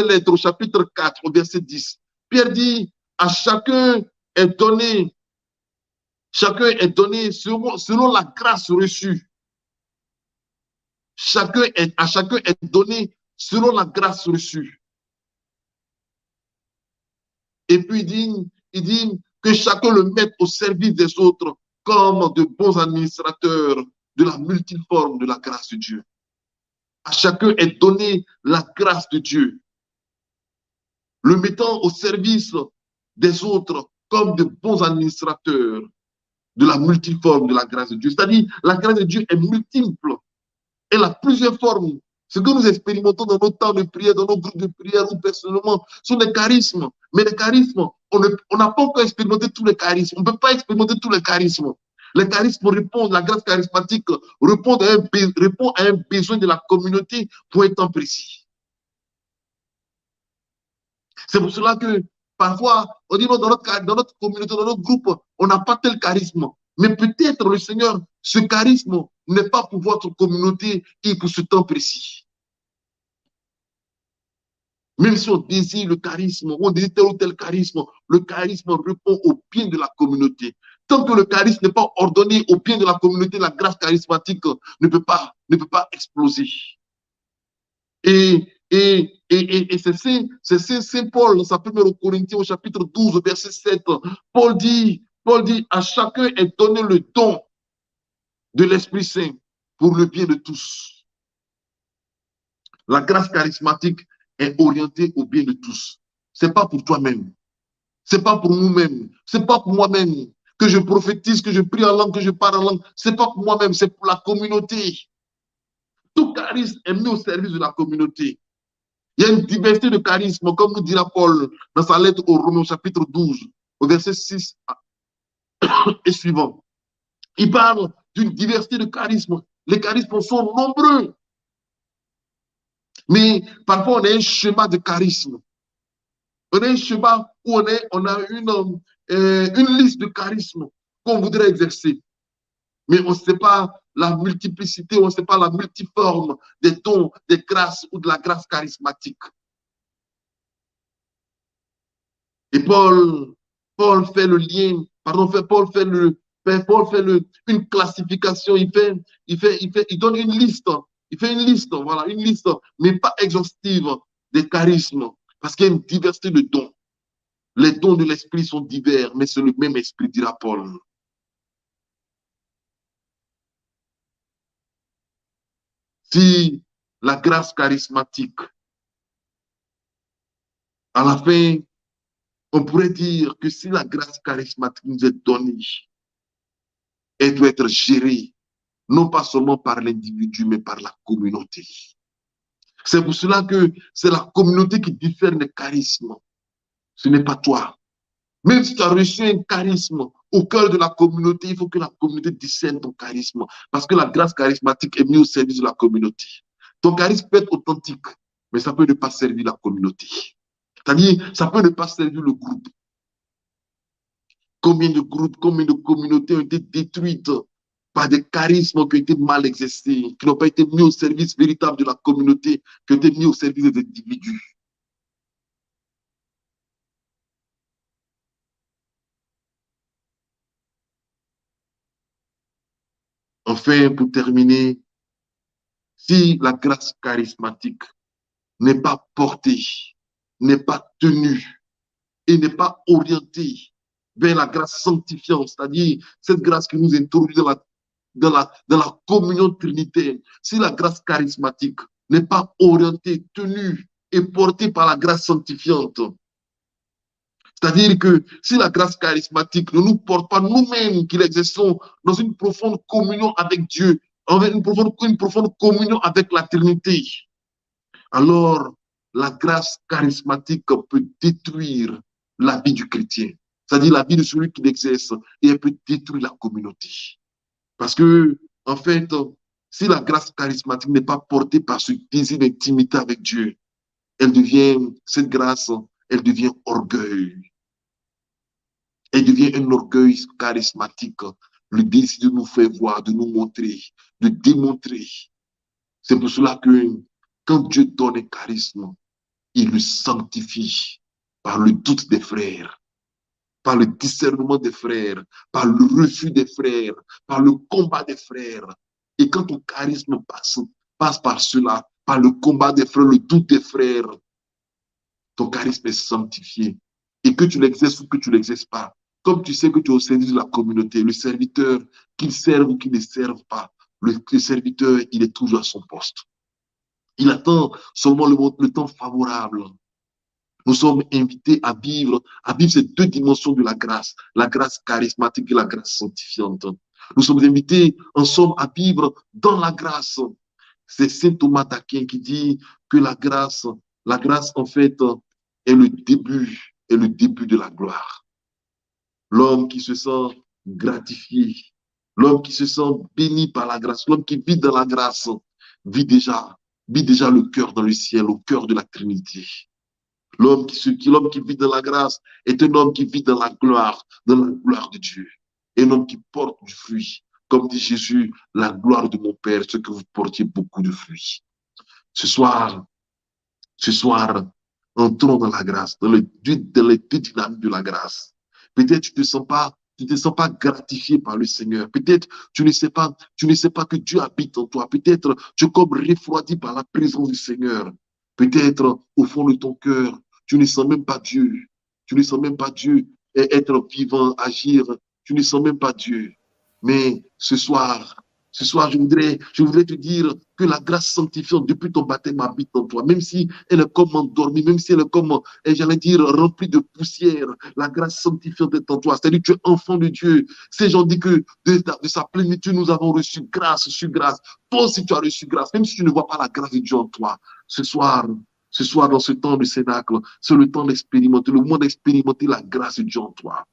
lettre au chapitre 4, au verset 10. Pierre dit, à chacun est donné selon la grâce reçue. À chacun est donné selon la grâce reçue. Et puis il dit que chacun le mette au service des autres comme de bons administrateurs de la multiforme de la grâce de Dieu. À chacun est donné la grâce de Dieu, le mettant au service des autres comme de bons administrateurs de la multiforme de la grâce de Dieu. C'est-à-dire, la grâce de Dieu est multiple. Elle a plusieurs formes. Ce que nous expérimentons dans nos temps de prière, dans nos groupes de prière ou personnellement, sont des charismes. Mais les charismes, on n'a pas encore expérimenté tous les charismes. On ne peut pas expérimenter tous les charismes. Les charismes répondent, la grâce charismatique répond à un besoin de la communauté pour un temps précis. C'est pour cela que parfois, on dit non, dans notre communauté, dans notre groupe, on n'a pas tel charisme. Mais peut-être le Seigneur, ce charisme n'est pas pour votre communauté et pour ce temps précis. Même si on désire le charisme, on désire tel ou tel charisme, le charisme répond au bien de la communauté. Tant que le charisme n'est pas ordonné au bien de la communauté, la grâce charismatique ne peut pas exploser. Et c'est Saint Paul, dans sa première Corinthiens au chapitre 12, verset 7, Paul dit, à chacun est donné le don de l'Esprit Saint pour le bien de tous. La grâce charismatique est orientée au bien de tous. C'est pas pour toi-même. C'est pas pour nous-mêmes. C'est pas pour moi-même que je prophétise, que je prie en langue, que je parle en langue. C'est pas pour moi-même, c'est pour la communauté. Tout charisme est mis au service de la communauté. Il y a une diversité de charismes, comme nous dira Paul dans sa lettre aux Romains, chapitre 12, au verset 6 et suivant. Il parle d'une diversité de charismes. Les charismes sont nombreux. Mais parfois, on a un schéma de charisme. On a un schéma où on a une liste de charismes qu'on voudrait exercer. Mais on ne sait pas la multiplicité, on ne sait pas la multiforme des dons, des grâces ou de la grâce charismatique. Et Paul fait le lien, pardon, Paul fait une classification, il donne une liste, voilà, une liste, mais pas exhaustive des charismes, parce qu'il y a une diversité de dons. Les dons de l'esprit sont divers, mais c'est le même esprit, dira Paul. Si la grâce charismatique, à la fin, on pourrait dire que si la grâce charismatique nous est donnée, elle doit être gérée, non pas seulement par l'individu, mais par la communauté. C'est pour cela que c'est la communauté qui diffère les charismes. Ce n'est pas toi. Même si tu as reçu un charisme au cœur de la communauté, il faut que la communauté discerne ton charisme. Parce que la grâce charismatique est mise au service de la communauté. Ton charisme peut être authentique, mais ça peut ne pas servir la communauté. C'est-à-dire, ça peut ne pas servir le groupe. Combien de groupes, combien de communautés ont été détruites par des charismes qui ont été mal exercés, qui n'ont pas été mis au service véritable de la communauté, qui ont été mis au service des individus. Enfin, pour terminer, si la grâce charismatique n'est pas portée, n'est pas tenue et n'est pas orientée vers la grâce sanctifiante, c'est-à-dire cette grâce qui nous introduit dans la communion trinitaire, si la grâce charismatique n'est pas orientée, tenue et portée par la grâce sanctifiante, c'est-à-dire que si la grâce charismatique ne nous porte pas nous-mêmes qui l'exerçons dans une profonde communion avec Dieu, une profonde communion avec la Trinité, alors la grâce charismatique peut détruire la vie du chrétien, c'est-à-dire la vie de celui qui l'exerce, et elle peut détruire la communauté. Parce que, en fait, si la grâce charismatique n'est pas portée par ce désir d'intimité avec Dieu, cette grâce, elle devient orgueil. Elle devient un orgueil charismatique, le désir de nous faire voir, de nous montrer, de démontrer. C'est pour cela que quand Dieu donne un charisme, il le sanctifie par le doute des frères, par le discernement des frères, par le refus des frères, par le combat des frères. Et quand ton charisme passe par cela, par le combat des frères, le doute des frères, ton charisme est sanctifié. Et que tu l'exerces ou que tu ne l'exerces pas, comme tu sais que tu es au service de la communauté, le serviteur, qu'il serve ou qu'il ne serve pas, le serviteur, il est toujours à son poste. Il attend seulement le temps favorable. Nous sommes invités à vivre ces deux dimensions de la grâce charismatique et la grâce sanctifiante. Nous sommes invités, en somme, à vivre dans la grâce. C'est saint Thomas d'Aquin qui dit que la grâce, en fait, est le début de la gloire. L'homme qui se sent gratifié, l'homme qui se sent béni par la grâce, l'homme qui vit dans la grâce, vit déjà le cœur dans le ciel, au cœur de la Trinité. L'homme qui vit dans la grâce est un homme qui vit dans la gloire de Dieu. Un homme qui porte du fruit. Comme dit Jésus, la gloire de mon Père, c'est que vous portiez beaucoup de fruits. Ce soir, entrons dans la grâce, dans les deux dynamiques de la grâce. Peut-être tu te sens pas gratifié par le Seigneur. Peut-être tu ne sais pas que Dieu habite en toi. Peut-être tu es comme refroidi par la présence du Seigneur. Peut-être au fond de ton cœur, tu ne sens même pas Dieu. Tu ne sens même pas Dieu être vivant, agir. Tu ne sens même pas Dieu. Mais ce soir, je voudrais te dire que la grâce sanctifiante depuis ton baptême habite en toi, même si elle est comme endormie, même si elle est comme, j'allais dire, remplie de poussière, la grâce sanctifiante est en toi. C'est-à-dire que tu es enfant de Dieu. Ces gens disent que de sa plénitude, nous avons reçu grâce sur grâce. Toi aussi, tu as reçu grâce, même si tu ne vois pas la grâce de Dieu en toi. Ce soir, dans ce temps de cénacle, c'est le temps d'expérimenter, le moment d'expérimenter la grâce de Dieu en toi.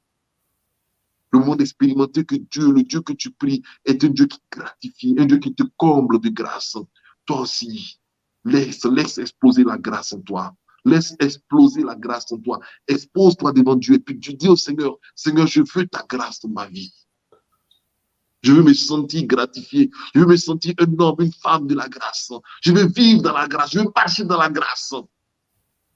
Le monde expérimenté que Dieu, le Dieu que tu pries, est un Dieu qui gratifie, un Dieu qui te comble de grâce. Toi aussi, laisse exploser la grâce en toi. Laisse exploser la grâce en toi. Expose-toi devant Dieu et puis tu dis au Seigneur, Seigneur, je veux ta grâce dans ma vie. Je veux me sentir gratifié. Je veux me sentir un homme, une femme de la grâce. Je veux vivre dans la grâce. Je veux marcher dans la grâce.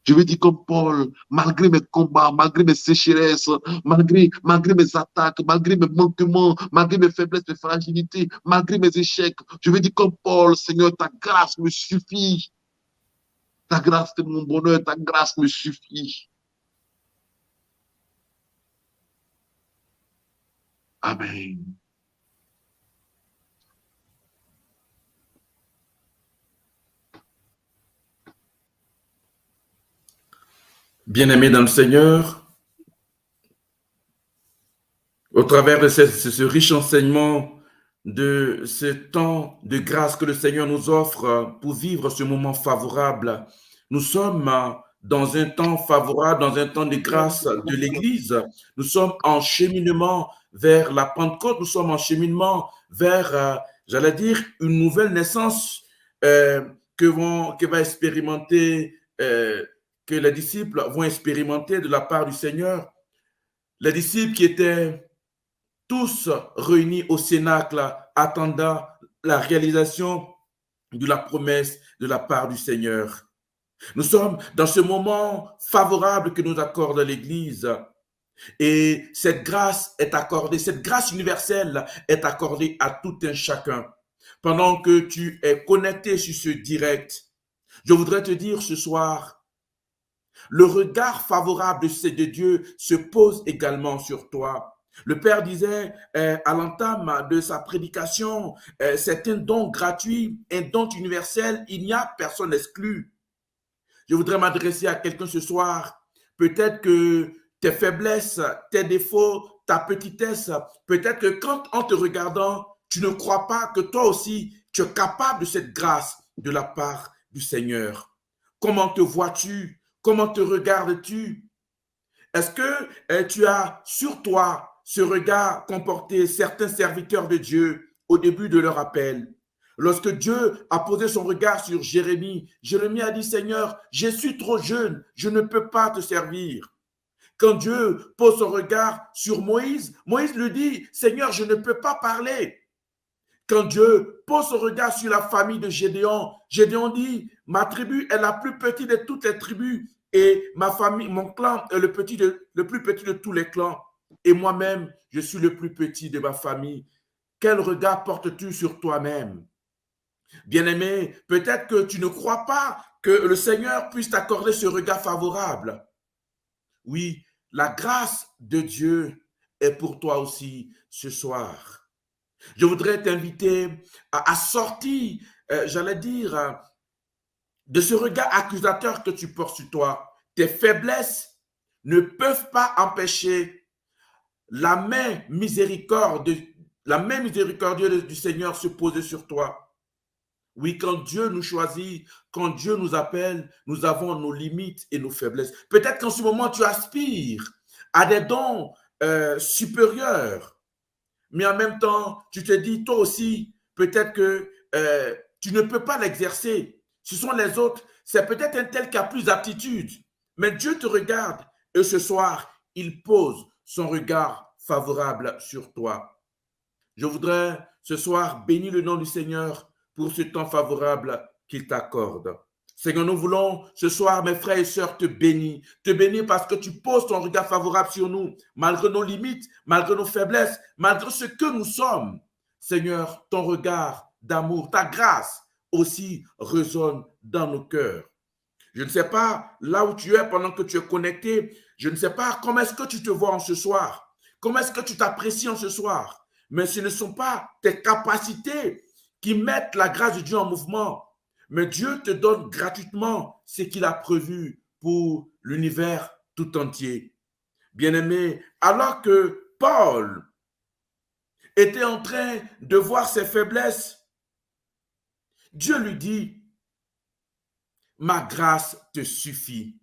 Je veux dire comme Paul, malgré mes combats, malgré mes sécheresses, malgré mes attaques, malgré mes manquements, malgré mes faiblesses, mes fragilités, malgré mes échecs, je veux dire comme Paul, Seigneur, ta grâce me suffit. Ta grâce est mon bonheur, ta grâce me suffit. Amen. Bien-aimés dans le Seigneur, au travers de ce riche enseignement, de ce temps de grâce que le Seigneur nous offre pour vivre ce moment favorable, nous sommes dans un temps favorable, dans un temps de grâce de l'Église. Nous sommes en cheminement vers la Pentecôte, nous sommes en cheminement vers, j'allais dire, une nouvelle naissance que va expérimenter, que les disciples vont expérimenter de la part du Seigneur. Les disciples qui étaient tous réunis au cénacle, attendant la réalisation de la promesse de la part du Seigneur. Nous sommes dans ce moment favorable que nous accorde l'Église. Et cette grâce est accordée, cette grâce universelle est accordée à tout un chacun. Pendant que tu es connecté sur ce direct, je voudrais te dire ce soir, le regard favorable de Dieu se pose également sur toi. Le Père disait à l'entame de sa prédication, c'est un don gratuit, un don universel, il n'y a personne exclu. Je voudrais m'adresser à quelqu'un ce soir. Peut-être que tes faiblesses, tes défauts, ta petitesse, peut-être que quand en te regardant, tu ne crois pas que toi aussi, tu es capable de cette grâce de la part du Seigneur. Comment te vois-tu? Comment te regardes-tu? Est-ce que tu as sur toi ce regard qu'ont porté certains serviteurs de Dieu au début de leur appel? Lorsque Dieu a posé son regard sur Jérémie, Jérémie a dit, Seigneur, je suis trop jeune, je ne peux pas te servir. Quand Dieu pose son regard sur Moïse, Moïse lui dit, Seigneur, je ne peux pas parler. Quand Dieu pose son regard sur la famille de Gédéon, Gédéon dit, ma tribu est la plus petite de toutes les tribus et ma famille, mon clan est le plus petit de tous les clans. Et moi-même, je suis le plus petit de ma famille. Quel regard portes-tu sur toi-même? Bien-aimé, peut-être que tu ne crois pas que le Seigneur puisse t'accorder ce regard favorable. Oui, la grâce de Dieu est pour toi aussi ce soir. Je voudrais t'inviter à sortir, j'allais dire, de ce regard accusateur que tu portes sur toi. Tes faiblesses ne peuvent pas empêcher la main miséricordieuse du Seigneur se poser sur toi. Oui, quand Dieu nous choisit, quand Dieu nous appelle, nous avons nos limites et nos faiblesses. Peut-être qu'en ce moment, tu aspires à des dons supérieurs, mais en même temps, tu te dis, toi aussi, peut-être que tu ne peux pas l'exercer. Ce sont les autres. C'est peut-être un tel qui a plus d'aptitude. Mais Dieu te regarde et ce soir, il pose son regard favorable sur toi. Je voudrais ce soir bénir le nom du Seigneur pour ce temps favorable qu'il t'accorde. Seigneur, nous voulons ce soir, mes frères et sœurs, te bénir parce que tu poses ton regard favorable sur nous, malgré nos limites, malgré nos faiblesses, malgré ce que nous sommes. Seigneur, ton regard d'amour, ta grâce aussi résonne dans nos cœurs. Je ne sais pas là où tu es pendant que tu es connecté, je ne sais pas comment est-ce que tu te vois en ce soir, comment est-ce que tu t'apprécies en ce soir, mais ce ne sont pas tes capacités qui mettent la grâce de Dieu en mouvement. Mais Dieu te donne gratuitement ce qu'il a prévu pour l'univers tout entier. Bien-aimé, alors que Paul était en train de voir ses faiblesses, Dieu lui dit, ma grâce te suffit.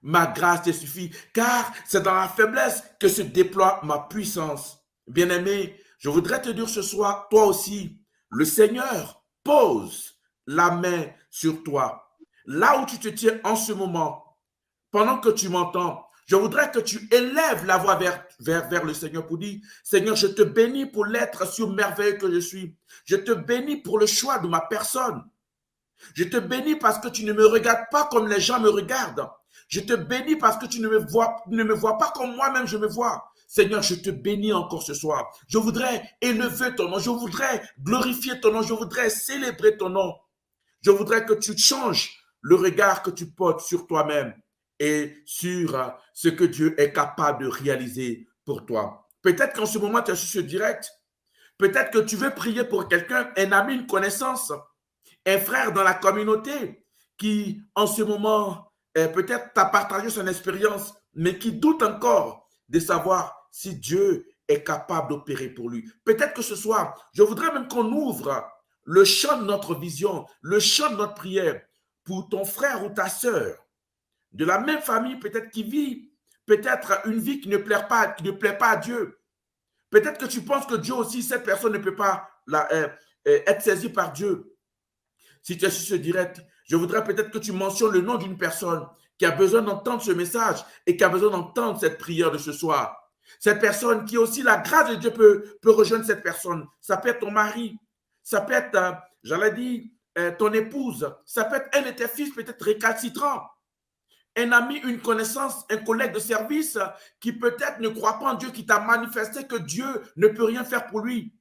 Ma grâce te suffit, car c'est dans la faiblesse que se déploie ma puissance. Bien-aimé, je voudrais te dire ce soir, toi aussi, le Seigneur pose la main sur toi. Là où tu te tiens en ce moment, pendant que tu m'entends, je voudrais que tu élèves la voix vers le Seigneur pour dire, Seigneur, je te bénis pour l'être surmerveilleux que je suis. Je te bénis pour le choix de ma personne. Je te bénis parce que tu ne me regardes pas comme les gens me regardent. Je te bénis parce que tu ne me vois pas comme moi-même je me vois. Seigneur, je te bénis encore ce soir. Je voudrais élever ton nom. Je voudrais glorifier ton nom. Je voudrais célébrer ton nom. Je voudrais que tu changes le regard que tu portes sur toi-même et sur ce que Dieu est capable de réaliser pour toi. Peut-être qu'en ce moment, tu es sur ce direct. Peut-être que tu veux prier pour quelqu'un, un ami, une connaissance, un frère dans la communauté qui, en ce moment, peut-être t'a partagé son expérience, mais qui doute encore de savoir si Dieu est capable d'opérer pour lui. Peut-être que ce soir, je voudrais même qu'on ouvre le champ de notre vision, le champ de notre prière pour ton frère ou ta sœur, de la même famille peut-être qui vit peut-être une vie qui ne plaît pas à Dieu. Peut-être que tu penses que Dieu aussi, cette personne ne peut pas être saisie par Dieu. Si tu es sur ce direct, je voudrais peut-être que tu mentionnes le nom d'une personne qui a besoin d'entendre ce message et qui a besoin d'entendre cette prière de ce soir. Cette personne qui aussi, la grâce de Dieu peut rejoindre cette personne. Ça peut être ton mari, ça peut être, j'allais dire, ton épouse, ça peut être un de tes fils peut-être récalcitrant, un ami, une connaissance, un collègue de service qui peut-être ne croit pas en Dieu, qui t'a manifesté que Dieu ne peut rien faire pour lui.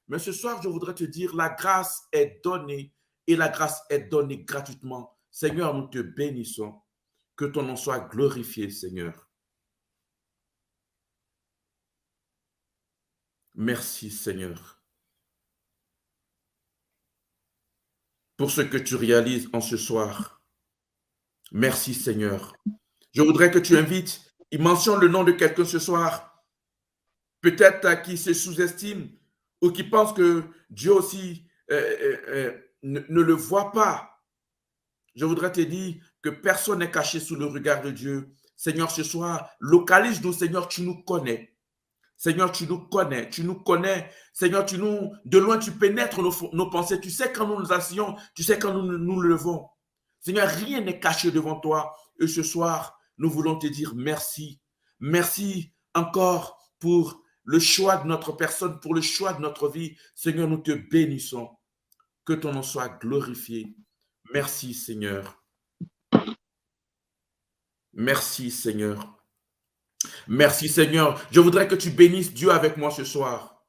Mais ce soir, je voudrais te dire, la grâce est donnée et la grâce est donnée gratuitement. Seigneur, nous te bénissons. Que ton nom soit glorifié, Seigneur. Merci, Seigneur, pour ce que tu réalises en ce soir. Merci, Seigneur. Je voudrais que tu invites, il mentionne le nom de quelqu'un ce soir, peut-être qui se sous-estime ou qui pense que Dieu aussi ne le voit pas. Je voudrais te dire que personne n'est caché sous le regard de Dieu. Seigneur, ce soir, localise-nous, Seigneur, tu nous connais. Seigneur, tu nous connais, Seigneur, de loin, tu pénètres nos pensées. Tu sais quand nous nous asseyons, tu sais quand nous nous levons. Seigneur, rien n'est caché devant toi. Et ce soir, nous voulons te dire merci. Merci encore pour le choix de notre personne, pour le choix de notre vie. Seigneur, nous te bénissons. Que ton nom soit glorifié. Merci, Seigneur. Merci, Seigneur. Merci, Seigneur. Je voudrais que tu bénisses Dieu avec moi ce soir.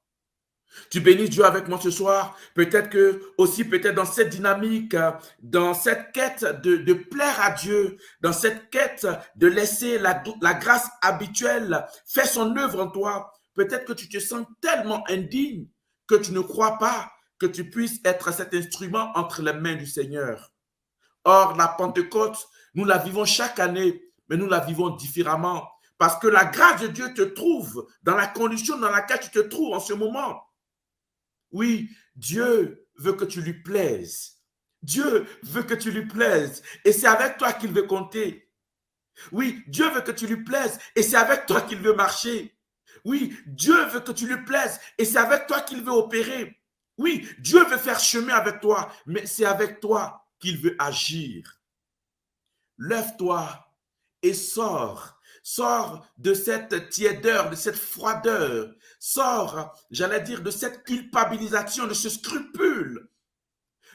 Tu bénisses Dieu avec moi ce soir. Peut-être que aussi, peut-être dans cette dynamique, dans cette quête de plaire à Dieu, dans cette quête de laisser la grâce habituelle faire son œuvre en toi. Peut-être que tu te sens tellement indigne que tu ne crois pas que tu puisses être cet instrument entre les mains du Seigneur. Or, la Pentecôte, nous la vivons chaque année, mais nous la vivons différemment. Parce que la grâce de Dieu te trouve dans la condition dans laquelle tu te trouves en ce moment. Oui, Dieu veut que tu lui plaises. Dieu veut que tu lui plaises. Et c'est avec toi qu'il veut compter. Oui, Dieu veut que tu lui plaises. Et c'est avec toi qu'il veut marcher. Oui, Dieu veut que tu lui plaises. Et c'est avec toi qu'il veut opérer. Oui, Dieu veut faire chemin avec toi. Mais c'est avec toi qu'il veut agir. Lève-toi et sors. Sors de cette tiédeur, de cette froideur. Sors, j'allais dire, de cette culpabilisation, de ce scrupule.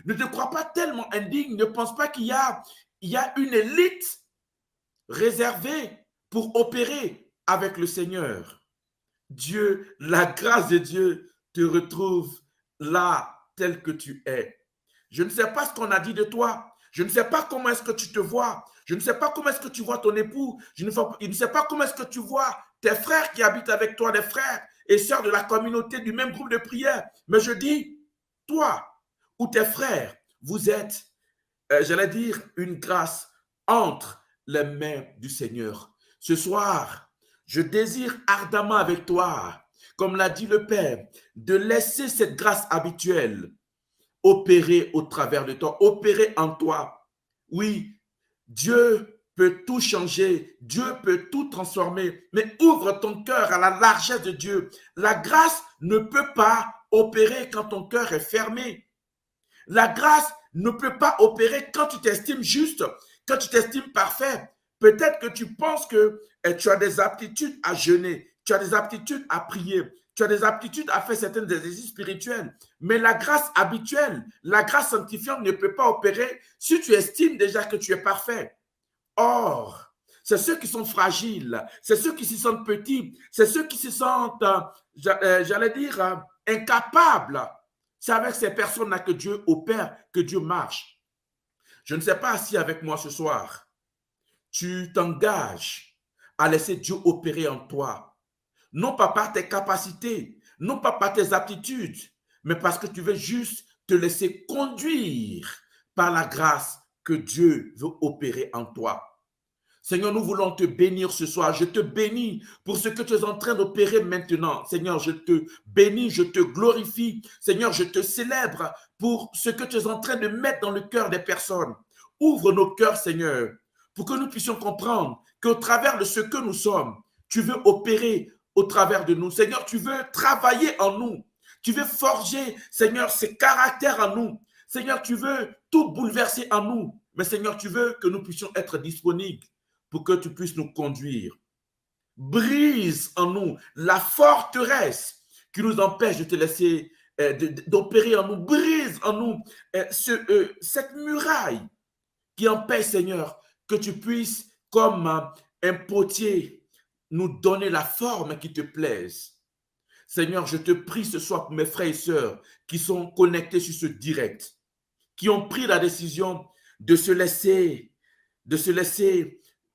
Ne te crois pas tellement indigne. Ne pense pas qu'il y a une élite réservée pour opérer avec le Seigneur. Dieu, la grâce de Dieu te retrouve là tel que tu es. Je ne sais pas ce qu'on a dit de toi. Je ne sais pas comment est-ce que tu te vois. Je ne sais pas comment est-ce que tu vois ton époux. Je ne sais pas comment est-ce que tu vois tes frères qui habitent avec toi, des frères et sœurs de la communauté du même groupe de prière. Mais je dis, toi ou tes frères, vous êtes, j'allais dire, une grâce entre les mains du Seigneur. Ce soir, je désire ardemment avec toi, comme l'a dit le Père, de laisser cette grâce habituelle opérer au travers de toi, opérer en toi. Oui, Dieu peut tout changer, Dieu peut tout transformer, mais ouvre ton cœur à la largesse de Dieu. La grâce ne peut pas opérer quand ton cœur est fermé. La grâce ne peut pas opérer quand tu t'estimes juste, quand tu t'estimes parfait. Peut-être que tu penses que tu as des aptitudes à jeûner, tu as des aptitudes à prier, tu as des aptitudes à faire certains exercices spirituels. Mais la grâce habituelle, la grâce sanctifiante ne peut pas opérer si tu estimes déjà que tu es parfait. Or, c'est ceux qui sont fragiles, c'est ceux qui se sentent petits, c'est ceux qui se sentent, j'allais dire, incapables. C'est avec ces personnes-là que Dieu opère, que Dieu marche. Je ne sais pas si avec moi ce soir, tu t'engages à laisser Dieu opérer en toi. Non pas par tes capacités, non pas par tes aptitudes, mais parce que tu veux juste te laisser conduire par la grâce que Dieu veut opérer en toi. Seigneur, nous voulons te bénir ce soir. Je te bénis pour ce que tu es en train d'opérer maintenant. Seigneur, je te bénis, je te glorifie. Seigneur, je te célèbre pour ce que tu es en train de mettre dans le cœur des personnes. Ouvre nos cœurs, Seigneur, pour que nous puissions comprendre qu'au travers de ce que nous sommes, tu veux opérer au travers de nous. Seigneur, tu veux travailler en nous. Tu veux forger, Seigneur, ces caractères en nous. Seigneur, tu veux tout bouleverser en nous. Mais Seigneur, tu veux que nous puissions être disponibles pour que tu puisses nous conduire. Brise en nous la forteresse qui nous empêche de te laisser, d'opérer en nous. Brise en nous cette muraille qui empêche, Seigneur, que tu puisses, comme un potier, nous donner la forme qui te plaise. Seigneur, je te prie ce soir pour mes frères et sœurs qui sont connectés sur ce direct, qui ont pris la décision de se laisser,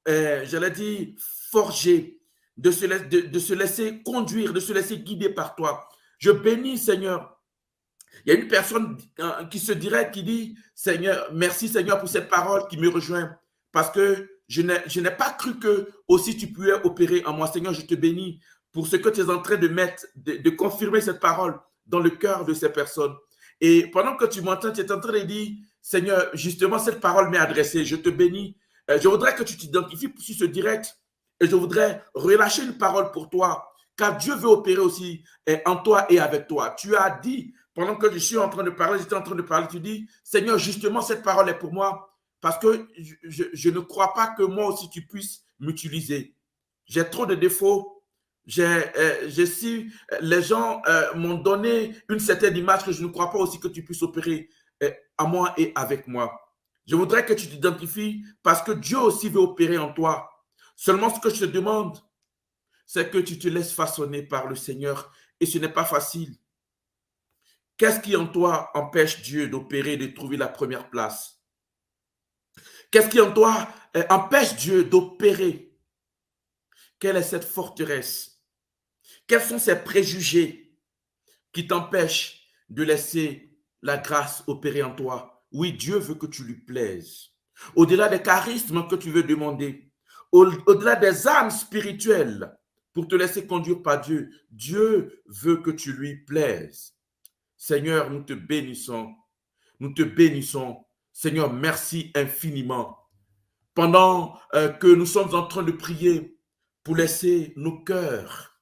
j'allais dire, forger, de se laisser conduire, de se laisser guider par toi. Je bénis, Seigneur. Il y a une personne qui se dirait, qui dit, Seigneur, merci Seigneur pour cette parole qui me rejoint, parce que je n'ai pas cru que aussi tu pouvais opérer en moi. Seigneur, je te bénis pour ce que tu es en train de mettre, de confirmer cette parole dans le cœur de ces personnes. Et pendant que tu m'entends, tu es en train de dire, Seigneur, justement, cette parole m'est adressée. Je te bénis. Je voudrais que tu t'identifies sur ce direct et je voudrais relâcher une parole pour toi, car Dieu veut opérer aussi en toi et avec toi. Tu as dit, pendant que je suis en train de parler, j'étais en train de parler, tu dis, Seigneur, justement, cette parole est pour moi, parce que je ne crois pas que moi aussi tu puisses m'utiliser. J'ai trop de défauts. Les gens m'ont donné une certaine image que je ne crois pas aussi que tu puisses opérer à moi et avec moi. Je voudrais que tu t'identifies parce que Dieu aussi veut opérer en toi. Seulement ce que je te demande, c'est que tu te laisses façonner par le Seigneur et ce n'est pas facile. Qu'est-ce qui en toi empêche Dieu d'opérer, de trouver la première place? Qu'est-ce qui en toi empêche Dieu d'opérer? Quelle est cette forteresse? Quels sont ces préjugés qui t'empêchent de laisser la grâce opérer en toi? Oui, Dieu veut que tu lui plaises. Au-delà des charismes que tu veux demander, au-delà des âmes spirituelles pour te laisser conduire par Dieu, Dieu veut que tu lui plaises. Seigneur, nous te bénissons. Nous te bénissons. Seigneur, merci infiniment. Pendant que nous sommes en train de prier pour laisser nos cœurs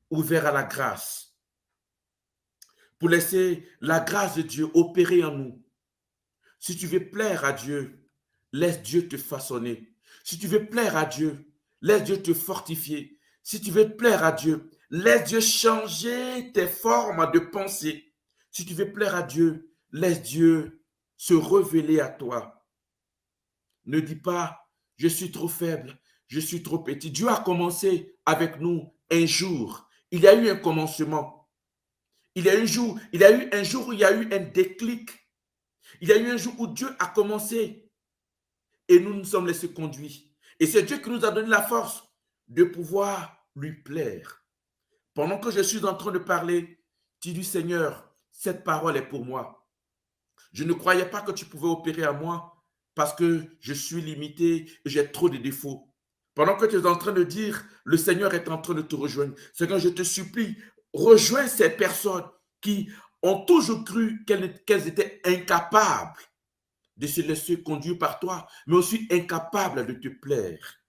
ouverts à la grâce, pour laisser la grâce de Dieu opérer en nous. Si tu veux plaire à Dieu, laisse Dieu te façonner. Si tu veux plaire à Dieu, laisse Dieu te fortifier. Si tu veux plaire à Dieu, laisse Dieu changer tes formes de pensée. Si tu veux plaire à Dieu, laisse Dieu se révéler à toi. Ne dis pas, je suis trop faible, je suis trop petit. Dieu a commencé avec nous un jour. Il y a eu un commencement. Il y a eu un jour où il y a eu un déclic. Il y a eu un jour où Dieu a commencé et nous nous sommes laissés conduire. Et c'est Dieu qui nous a donné la force de pouvoir lui plaire. Pendant que je suis en train de parler, tu dis, Seigneur, cette parole est pour moi. Je ne croyais pas que tu pouvais opérer à moi parce que je suis limité et j'ai trop de défauts. Pendant que tu es en train de dire, le Seigneur est en train de te rejoindre. Seigneur, je te supplie, rejoins ces personnes qui ont toujours cru qu'elles étaient incapables de se laisser conduire par toi, mais aussi incapables de te plaire.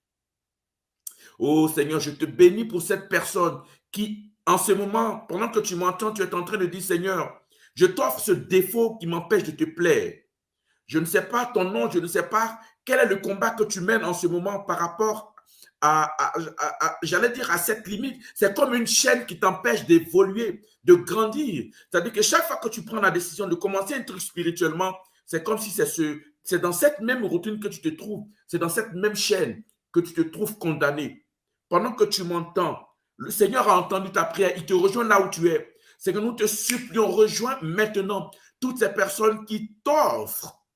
Oh Seigneur, je te bénis pour cette personne qui, en ce moment, pendant que tu m'entends, tu es en train de dire, Seigneur, je t'offre ce défaut qui m'empêche de te plaire. Je ne sais pas ton nom, je ne sais pas quel est le combat que tu mènes en ce moment par rapport j'allais dire, à cette limite. C'est comme une chaîne qui t'empêche d'évoluer, de grandir. C'est-à-dire que chaque fois que tu prends la décision de commencer un truc spirituellement, c'est comme si c'est dans cette même routine que tu te trouves, c'est dans cette même chaîne que tu te trouves condamné. Pendant que tu m'entends, le Seigneur a entendu ta prière, il te rejoint là où tu es. C'est que nous te supplions, rejoins maintenant toutes ces personnes qui t'offrent,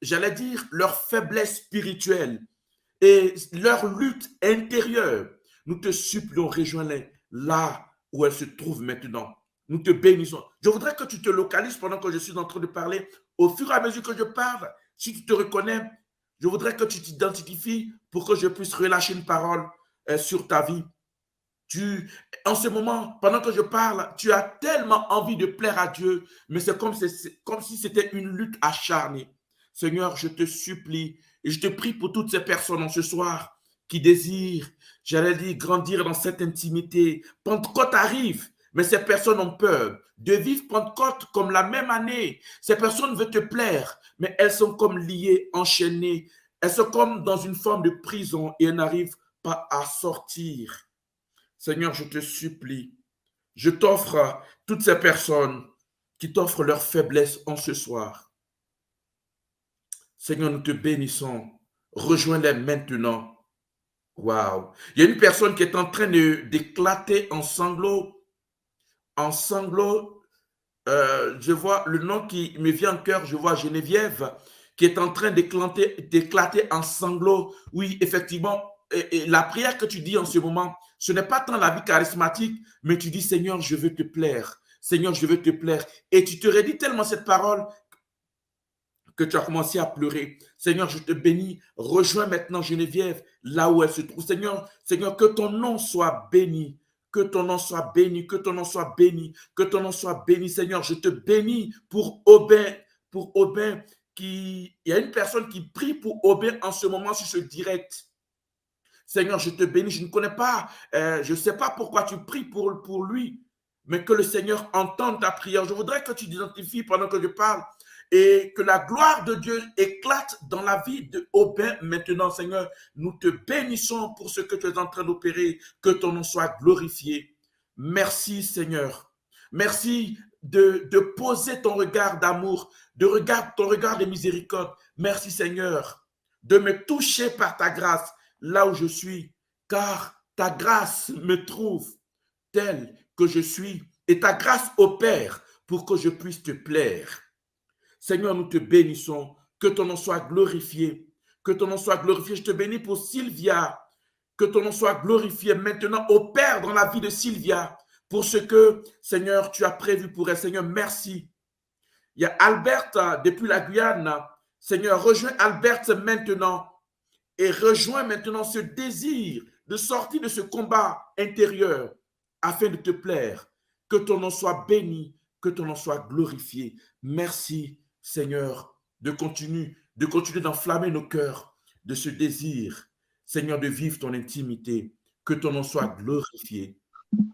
j'allais dire, leur faiblesse spirituelle et leur lutte intérieure. Nous te supplions, rejoins-les là où elles se trouvent maintenant. Nous te bénissons. Je voudrais que tu te localises pendant que je suis en train de parler. Au fur et à mesure que je parle, si tu te reconnais, je voudrais que tu t'identifies pour que je puisse relâcher une parole sur ta vie. En ce moment, pendant que je parle, tu as tellement envie de plaire à Dieu, mais c'est comme si c'était une lutte acharnée. Seigneur, je te supplie et je te prie pour toutes ces personnes en ce soir qui désirent, j'allais dire, grandir dans cette intimité. Pentecôte arrive, mais ces personnes ont peur de vivre Pentecôte comme la même année. Ces personnes veulent te plaire, mais elles sont comme liées, enchaînées. Elles sont comme dans une forme de prison et elles n'arrivent pas à sortir. Seigneur, je te supplie, je t'offre toutes ces personnes qui t'offrent leur faiblesse en ce soir. Seigneur, nous te bénissons. Rejoins-les maintenant. Waouh. Il y a une personne qui est en train d'éclater en sanglots. En sanglots, je vois le nom qui me vient en cœur, je vois Geneviève qui est en train d'éclater en sanglots. Oui, effectivement, et la prière que tu dis en ce moment, ce n'est pas tant la vie charismatique, mais tu dis, Seigneur, je veux te plaire. Seigneur, je veux te plaire. Et tu te redis tellement cette parole que tu as commencé à pleurer. Seigneur, je te bénis. Rejoins maintenant Geneviève là où elle se trouve. Seigneur, Seigneur, que ton nom soit béni. Que ton nom soit béni, que ton nom soit béni, que ton nom soit béni, Seigneur. Je te bénis pour Aubin, il y a une personne qui prie pour Aubin en ce moment sur ce direct. Seigneur, je te bénis. Je ne connais pas, je ne sais pas pourquoi tu pries pour lui, mais que le Seigneur entende ta prière. Je voudrais que tu t'identifies pendant que je parle et que la gloire de Dieu éclate dans la vie de Aubin maintenant, Seigneur. Nous te bénissons pour ce que tu es en train d'opérer. Que ton nom soit glorifié. Merci, Seigneur. Merci de poser ton regard d'amour, ton regard de miséricorde. Merci, Seigneur, de me toucher par ta grâce là où je suis, car ta grâce me trouve tel que je suis et ta grâce opère pour que je puisse te plaire. Seigneur, nous te bénissons, que ton nom soit glorifié, que ton nom soit glorifié. Je te bénis pour Sylvia, que ton nom soit glorifié maintenant, opère dans la vie de Sylvia, pour ce que, Seigneur, tu as prévu pour elle. Seigneur, merci. Il y a Albert depuis la Guyane. Seigneur, rejoins Albert maintenant et rejoins maintenant ce désir de sortir de ce combat intérieur afin de te plaire. Que ton nom soit béni, que ton nom soit glorifié. Merci, Seigneur, de continuer d'enflammer nos cœurs de ce désir, Seigneur, de vivre ton intimité. Que ton nom soit glorifié.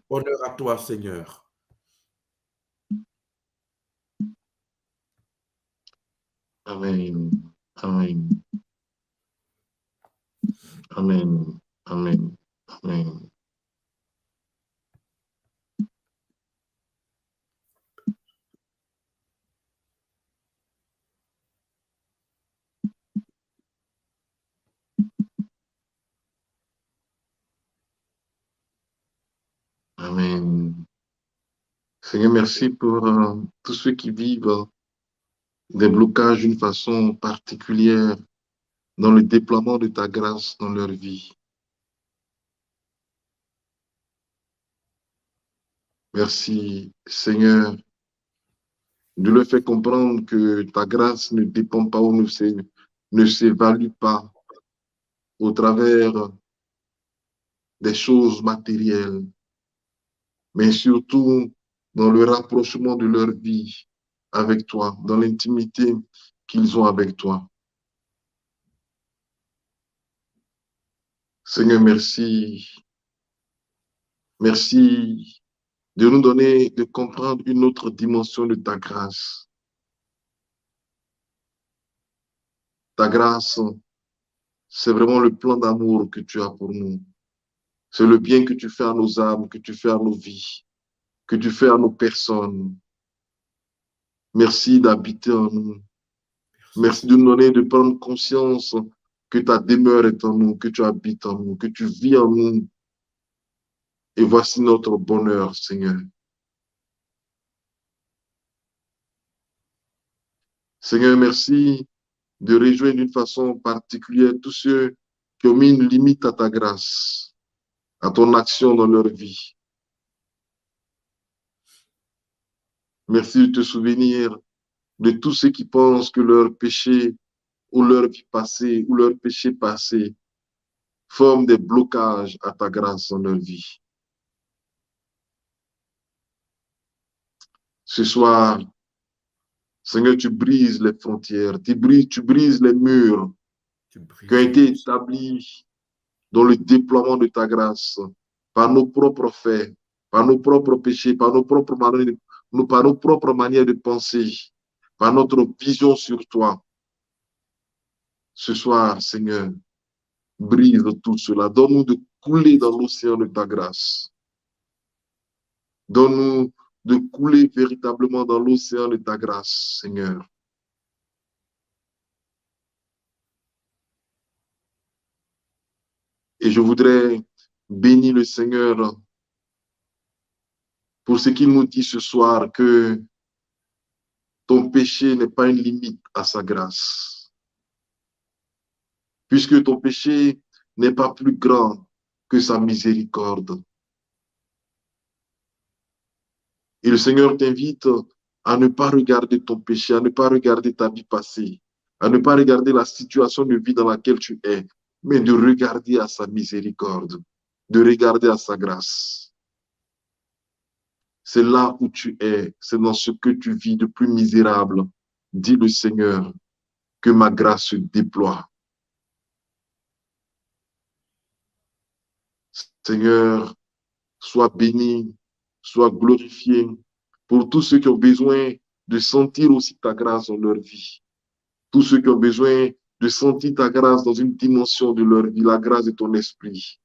Honneur à toi, Seigneur. Amen. Amen. Amen. Amen. Amen. Amen. Seigneur, merci pour tous ceux qui vivent des blocages d'une façon particulière dans le déploiement de ta grâce dans leur vie. Merci, Seigneur, de leur faire comprendre que ta grâce ne dépend pas ou ne s'évalue pas au travers des choses matérielles, mais surtout dans le rapprochement de leur vie avec toi, dans l'intimité qu'ils ont avec toi. Seigneur, merci. Merci de nous donner, de comprendre une autre dimension de ta grâce. Ta grâce, c'est vraiment le plan d'amour que tu as pour nous. C'est le bien que tu fais à nos âmes, que tu fais à nos vies, que tu fais à nos personnes. Merci d'habiter en nous. Merci de nous donner de prendre conscience que ta demeure est en nous, que tu habites en nous, que tu vis en nous. Et voici notre bonheur, Seigneur. Seigneur, merci de rejoindre d'une façon particulière tous ceux qui ont mis une limite à ta grâce, à ton action dans leur vie. Merci de te souvenir de tous ceux qui pensent que leur péché ou leur vie passée ou leur péché passé forment des blocages à ta grâce dans leur vie. Ce soir, Seigneur, tu brises les frontières, tu brises les murs qui ont été établis dans le déploiement de ta grâce par nos propres faits, par nos propres péchés, par nos propres manières de penser, par notre vision sur toi. Ce soir, Seigneur, brise tout cela. Donne-nous de couler dans l'océan de ta grâce. Donne-nous de couler véritablement dans l'océan de ta grâce, Seigneur. Et je voudrais bénir le Seigneur pour ce qu'il nous dit ce soir, que ton péché n'est pas une limite à sa grâce. Puisque ton péché n'est pas plus grand que sa miséricorde. Et le Seigneur t'invite à ne pas regarder ton péché, à ne pas regarder ta vie passée, à ne pas regarder la situation de vie dans laquelle tu es, mais de regarder à sa miséricorde, de regarder à sa grâce. C'est là où tu es, c'est dans ce que tu vis de plus misérable. Dis le Seigneur, que ma grâce se déploie. Seigneur, sois béni, sois glorifié pour tous ceux qui ont besoin de sentir aussi ta grâce dans leur vie. Tous ceux qui ont besoin de sentir ta grâce dans une dimension de leur vie, la grâce de ton esprit.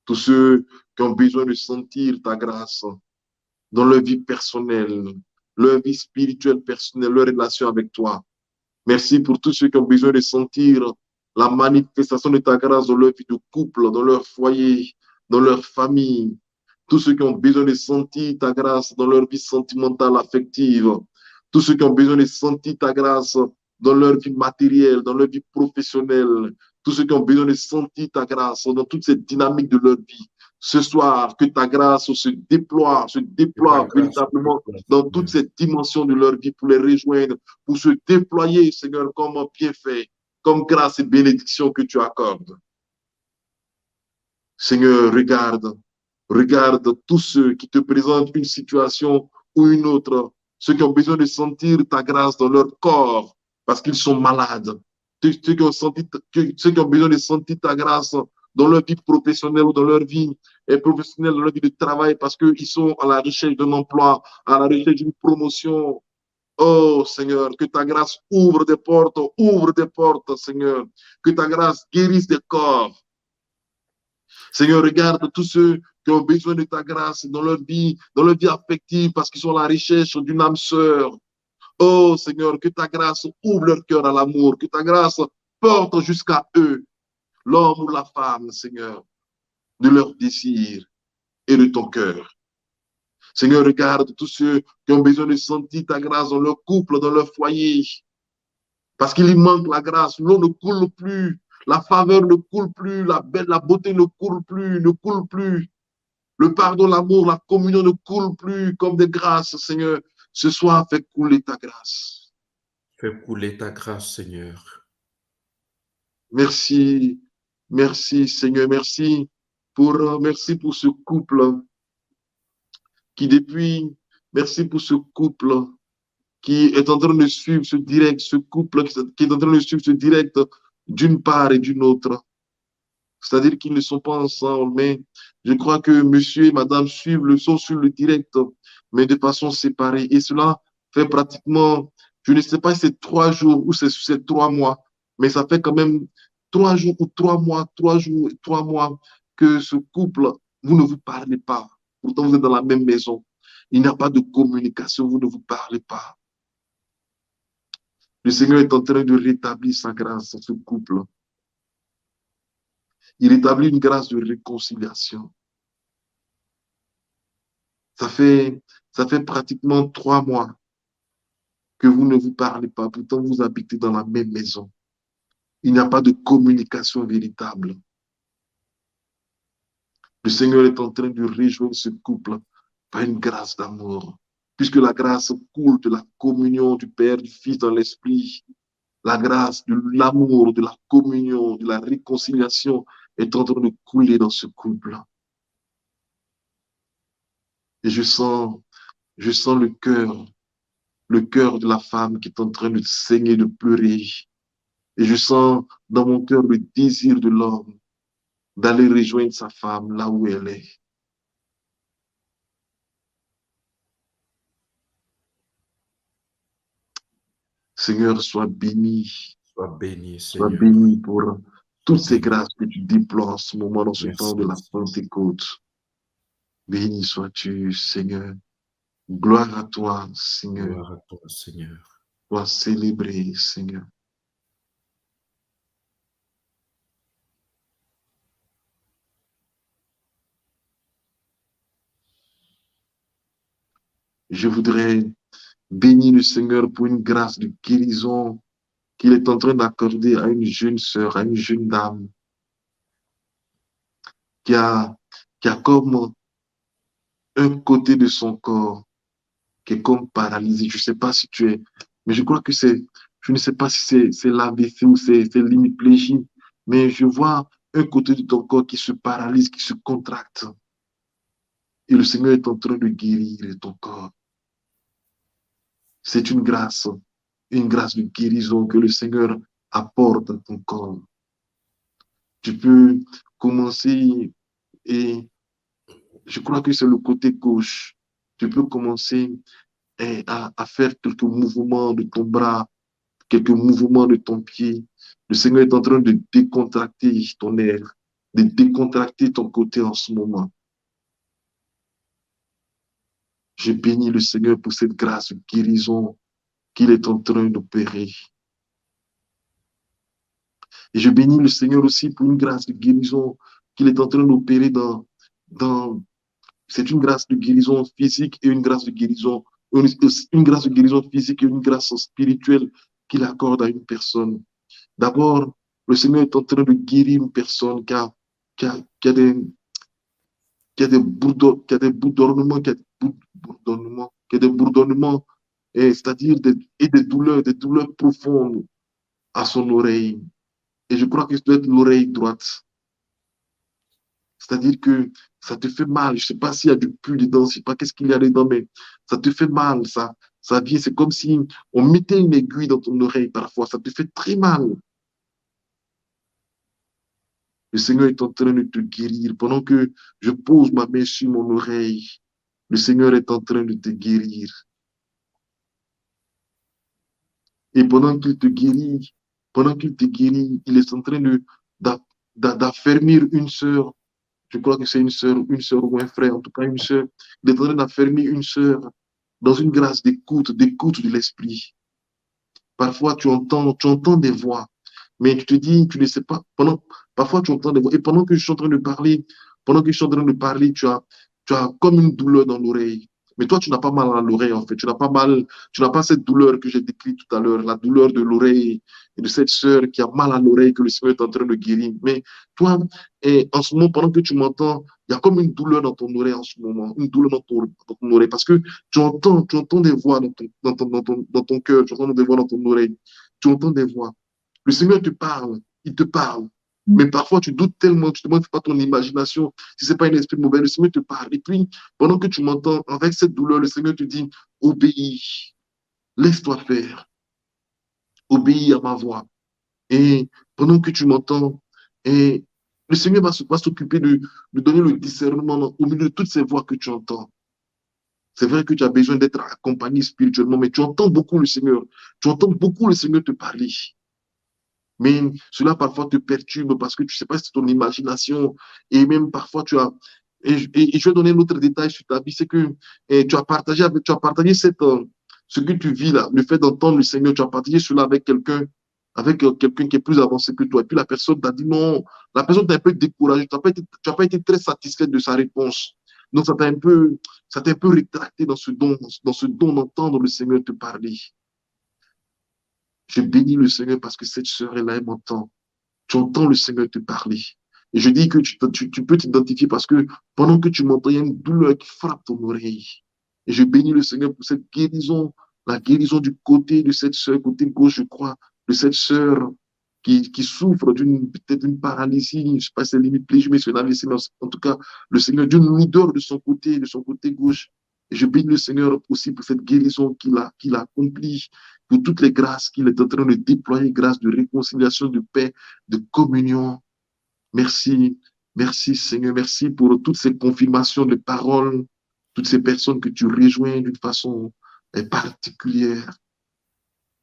Tous ceux qui ont besoin de sentir ta grâce dans leur vie personnelle, leur vie spirituelle personnelle, leur relation avec toi. Merci pour tous ceux qui ont besoin de sentir la manifestation de ta grâce dans leur vie de couple, dans leur foyer, dans leur famille. Tous ceux qui ont besoin de sentir ta grâce dans leur vie sentimentale, affective. Tous ceux qui ont besoin de sentir ta grâce dans leur vie matérielle, dans leur vie professionnelle. Tous ceux qui ont besoin de sentir ta grâce dans toute cette dynamique de leur vie. Ce soir, que ta grâce se déploie véritablement dans toute cette dimension de leur vie pour les rejoindre, pour se déployer, Seigneur, comme un bienfait, comme grâce et bénédiction que tu accordes. Seigneur, regarde tous ceux qui te présentent une situation ou une autre, ceux qui ont besoin de sentir ta grâce dans leur corps parce qu'ils sont malades, ceux qui ont besoin de sentir ta grâce dans leur vie professionnelle ou dans leur vie professionnelle, dans leur vie de travail parce qu'ils sont à la recherche d'un emploi, à la recherche d'une promotion. Oh Seigneur, que ta grâce ouvre des portes, Seigneur. Que ta grâce guérisse des corps. Seigneur, regarde tous ceux qui ont besoin de ta grâce dans leur vie affective, parce qu'ils sont à la recherche d'une âme sœur. Oh Seigneur, que ta grâce ouvre leur cœur à l'amour, que ta grâce porte jusqu'à eux, l'homme ou la femme, Seigneur, de leur désir et de ton cœur. Seigneur, regarde tous ceux qui ont besoin de sentir ta grâce dans leur couple, dans leur foyer, parce qu'il y manque la grâce, l'eau ne coule plus, la faveur ne coule plus, la beauté ne coule plus, le pardon, l'amour, la communion ne coule plus comme des grâces, Seigneur. Ce soir, fais couler ta grâce. Fais couler ta grâce, Seigneur. Merci, merci, Seigneur, merci pour ce couple qui merci pour ce couple qui est en train de suivre ce direct, ce couple qui est en train de suivre ce direct d'une part et d'une autre. C'est-à-dire qu'ils ne sont pas ensemble, mais je crois que monsieur et madame sont sur le direct, mais de façon séparée. Et cela fait pratiquement, je ne sais pas si c'est 3 jours ou c'est 3 mois, mais ça fait quand même 3 jours ou 3 mois, 3 jours, 3 mois que ce couple, vous ne vous parlez pas. Pourtant, vous êtes dans la même maison. Il n'y a pas de communication, vous ne vous parlez pas. Le Seigneur est en train de rétablir sa grâce dans ce couple. Il rétablit une grâce de réconciliation. Ça fait pratiquement 3 mois que vous ne vous parlez pas. Pourtant, vous habitez dans la même maison. Il n'y a pas de communication véritable. Le Seigneur est en train de rejoindre ce couple par une grâce d'amour. Puisque la grâce coule de la communion du Père, du Fils dans l'Esprit. La grâce de l'amour, de la communion, de la réconciliation est en train de couler dans ce couple. Et je sens le cœur de la femme qui est en train de saigner, de pleurer. Et je sens dans mon cœur le désir de l'homme d'aller rejoindre sa femme là où elle est. Seigneur, sois béni. Sois béni, Sois Seigneur. béni pour toutes ces grâces que tu déploies en ce moment, dans ce temps de la Pentecôte. Béni sois-tu, Seigneur. Gloire à toi, Seigneur. Gloire à toi, Seigneur. Sois célébré, Seigneur. Je voudrais bénir le Seigneur pour une grâce de guérison qu'il est en train d'accorder à une jeune sœur, à une jeune dame qui a comme un côté de son corps qui est comme paralysé. Je ne sais pas si tu es, mais je crois que je ne sais pas si c'est l'AVC ou c'est l'hémiplégie, mais je vois un côté de ton corps qui se paralyse, qui se contracte. Et le Seigneur est en train de guérir ton corps. C'est une grâce de guérison que le Seigneur apporte à ton corps. Tu peux commencer et je crois que c'est le côté gauche. Tu peux commencer à faire quelques mouvements de ton bras, quelques mouvements de ton pied. Le Seigneur est en train de décontracter ton nerf, de décontracter ton côté en ce moment. Je bénis le Seigneur pour cette grâce de guérison qu'il est en train d'opérer. Et je bénis le Seigneur aussi pour une grâce de guérison qu'il est en train d'opérer c'est une grâce de guérison physique et une grâce de guérison, physique et une grâce spirituelle qu'il accorde à une personne. D'abord, le Seigneur est en train de guérir une personne qui a des bourdonnements, c'est-à-dire des douleurs profondes à son oreille. Et je crois que ça doit être l'oreille droite. C'est-à-dire que ça te fait mal. Je ne sais pas s'il y a du pus dedans, je ne sais pas qu'est-ce qu'il y a dedans, mais ça te fait mal. Ça vient, c'est comme si on mettait une aiguille dans ton oreille parfois. Ça te fait très mal. Le Seigneur est en train de te guérir. Pendant que je pose ma main sur mon oreille, le Seigneur est en train de te guérir. Et pendant qu'il te guérit, il est en train d'affermir une sœur. Je crois que c'est une sœur ou un frère, en tout cas une sœur. Il est en train d'affermir une sœur dans une grâce d'écoute de l'esprit. Parfois, tu entends des voix, mais tu te dis, tu ne sais pas. Parfois, tu entends des voix. Et pendant que je suis en train de parler, tu as comme une douleur dans l'oreille. Mais toi, tu n'as pas mal à l'oreille, en fait. Tu n'as pas cette douleur que j'ai décrite tout à l'heure, la douleur de l'oreille et de cette sœur qui a mal à l'oreille que le Seigneur est en train de guérir. Mais toi, en ce moment, pendant que tu m'entends, il y a comme une douleur dans ton oreille en ce moment, une douleur dans ton oreille, parce que tu entends des voix dans ton cœur, tu entends des voix dans ton oreille, tu entends des voix. Le Seigneur te parle, il te parle. Mais parfois, tu doutes tellement, tu te demandes, c'est pas ton imagination, si c'est pas un esprit mauvais, le Seigneur te parle. Et puis, pendant que tu m'entends, avec cette douleur, le Seigneur te dit, obéis, laisse-toi faire, obéis à ma voix. Et pendant que tu m'entends, et le Seigneur va s'occuper de donner le discernement au milieu de toutes ces voix que tu entends. C'est vrai que tu as besoin d'être accompagné spirituellement, mais tu entends beaucoup le Seigneur. Tu entends beaucoup le Seigneur te parler. Mais cela parfois te perturbe parce que tu ne sais pas si c'est ton imagination. Et même parfois tu as... Et je vais donner un autre détail sur ta vie, c'est que tu as partagé ce que tu vis là, le fait d'entendre le Seigneur, tu as partagé cela avec quelqu'un qui est plus avancé que toi. Et puis la personne t'a dit non, la personne t'a un peu découragé, tu n'as pas été très satisfait de sa réponse. Donc ça t'a un peu rétracté dans ce don d'entendre le Seigneur te parler. Je bénis le Seigneur parce que cette sœur est là, elle m'entend. Tu entends le Seigneur te parler. Et je dis que tu peux t'identifier parce que pendant que tu m'entends, il y a une douleur qui frappe ton oreille. Et je bénis le Seigneur pour cette guérison, la guérison du côté de cette sœur, côté gauche, je crois, de cette sœur qui souffre peut-être d'une paralysie, je ne sais pas si c'est limite plégique, mais c'est une AVC, mais en tout cas, le Seigneur, d'une lourdeur de son côté gauche. Et je bénis le Seigneur aussi pour cette guérison qu'il a accomplie, pour toutes les grâces qu'il est en train de déployer, grâces de réconciliation, de paix, de communion. Merci, merci Seigneur, merci pour toutes ces confirmations de paroles, toutes ces personnes que tu rejoins d'une façon particulière.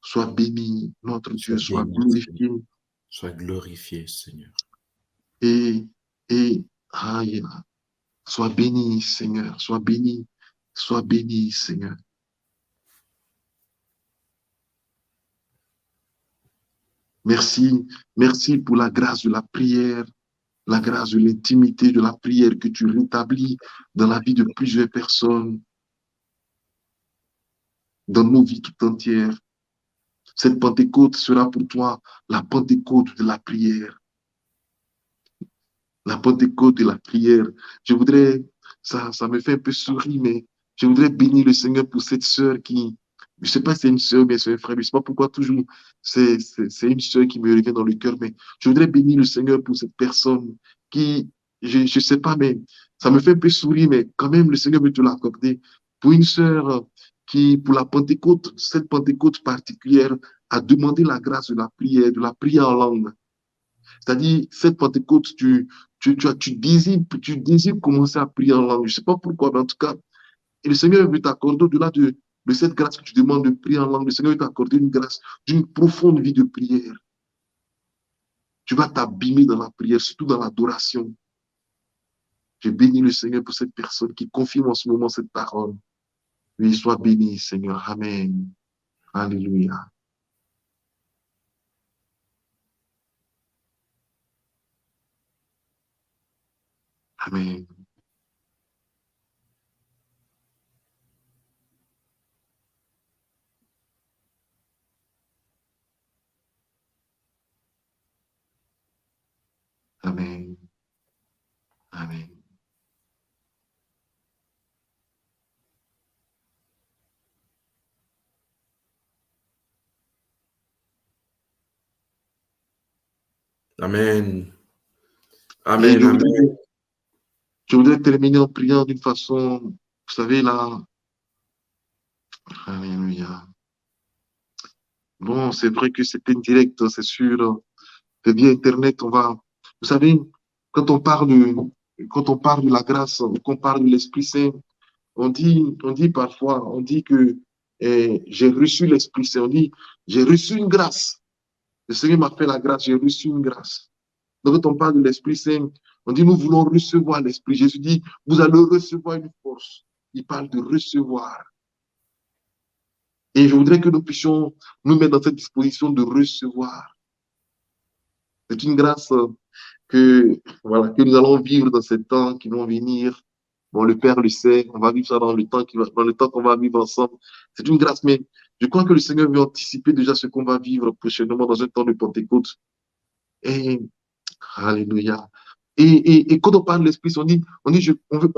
Sois béni, notre Dieu, sois glorifié. Sois glorifié, Seigneur. Et sois béni, Seigneur, sois béni, Seigneur. Merci, merci pour la grâce de la prière, la grâce de l'intimité de la prière que tu rétablis dans la vie de plusieurs personnes, dans nos vies tout entières. Cette Pentecôte sera pour toi la Pentecôte de la prière. La Pentecôte de la prière. Je voudrais, ça me fait un peu sourire, mais je voudrais bénir le Seigneur pour cette sœur qui, je ne sais pas si c'est une sœur, mais c'est un frère, je ne sais pas pourquoi toujours c'est une sœur qui me revient dans le cœur, mais je voudrais bénir le Seigneur pour cette personne qui, je ne sais pas, mais ça me fait un peu sourire, mais quand même, le Seigneur veut te l'accorder. Pour une sœur qui, pour la Pentecôte, cette Pentecôte particulière, a demandé la grâce de la prière en langue. C'est-à-dire, cette Pentecôte, tu désires commencer à prier en langue. Je ne sais pas pourquoi, mais en tout cas, et le Seigneur veut t'accorder, au-delà de cette grâce que tu demandes de prier en langue, le Seigneur veut t'accorder une grâce d'une profonde vie de prière. Tu vas t'abîmer dans la prière, surtout dans l'adoration. Je bénis le Seigneur pour cette personne qui confirme en ce moment cette parole. Oui, sois béni, Seigneur. Amen. Alléluia. Amen. Amen. Amen. Amen. Amen. Amen. Je voudrais terminer en priant d'une façon, vous savez, là. Alléluia. Bon, c'est vrai que c'est indirect, c'est sûr. C'est via Internet, vous savez, quand on parle de la grâce, qu'on parle de l'Esprit Saint, on dit parfois, on dit que j'ai reçu l'Esprit Saint. On dit, j'ai reçu une grâce. Le Seigneur m'a fait la grâce, j'ai reçu une grâce. Donc, quand on parle de l'Esprit Saint, on dit, nous voulons recevoir l'Esprit. Jésus dit, vous allez recevoir une force. Il parle de recevoir. Et je voudrais que nous puissions nous mettre dans cette disposition de recevoir. C'est une grâce que nous allons vivre dans ces temps qui vont venir. Bon, le Père le sait, on va vivre ça dans le temps qu'on va vivre ensemble. C'est une grâce, mais je crois que le Seigneur veut anticiper déjà ce qu'on va vivre prochainement dans un temps de Pentecôte. Et, alléluia. Et quand on parle de l'Esprit, on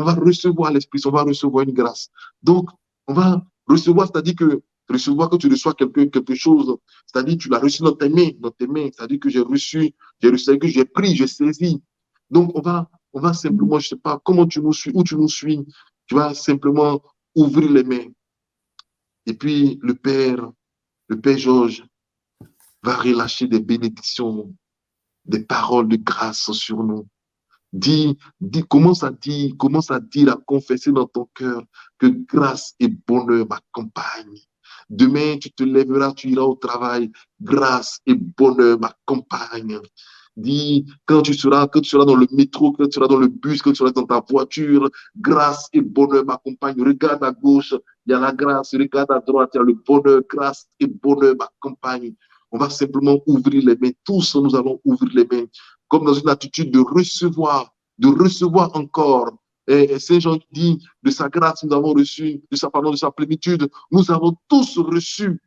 va recevoir l'Esprit, on va recevoir une grâce. Donc, on va recevoir, c'est-à-dire que recevoir que tu reçois quelque chose, c'est-à-dire que tu l'as reçu dans tes mains, c'est-à-dire que j'ai reçu, que j'ai pris, j'ai saisi. Donc, on va simplement, je ne sais pas comment tu nous suis, où tu nous suis, tu vas simplement ouvrir les mains. Et puis, le Père Georges va relâcher des bénédictions, des paroles de grâce sur nous. Commence à dire, à confesser dans ton cœur que grâce et bonheur m'accompagnent. Demain, tu te lèveras, tu iras au travail. Grâce et bonheur m'accompagnent. Dis, quand tu seras dans le métro, quand tu seras dans le bus, quand tu seras dans ta voiture, grâce et bonheur m'accompagnent. Regarde à gauche, il y a la grâce. Regarde à droite, il y a le bonheur. Grâce et bonheur m'accompagnent. On va simplement ouvrir les mains. Tous, nous allons ouvrir les mains. Comme dans une attitude de recevoir encore. Et Saint Jean dit, de sa grâce, nous avons reçu, de sa plénitude, nous avons tous reçu.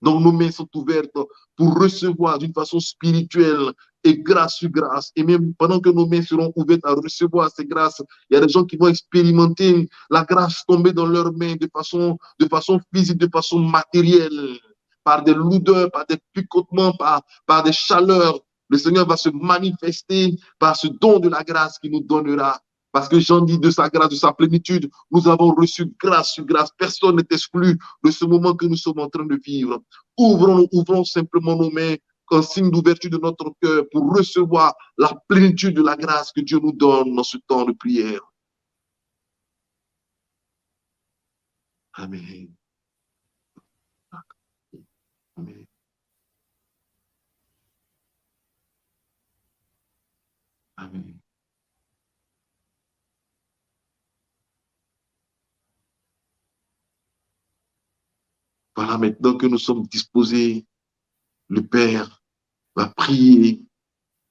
Donc nos mains sont ouvertes pour recevoir d'une façon spirituelle et grâce sur grâce. Et même pendant que nos mains seront ouvertes à recevoir ces grâces, il y a des gens qui vont expérimenter la grâce tomber dans leurs mains de façon physique, de façon matérielle, par des lourdeurs, par des picotements, par des chaleurs. Le Seigneur va se manifester par ce don de la grâce qu'il nous donnera. Parce que Jean dit de sa grâce, de sa plénitude, nous avons reçu grâce sur grâce. Personne n'est exclu de ce moment que nous sommes en train de vivre. Ouvrons simplement nos mains, un signe d'ouverture de notre cœur pour recevoir la plénitude de la grâce que Dieu nous donne dans ce temps de prière. Amen. Amen. Amen. Voilà, maintenant que nous sommes disposés, le Père va prier,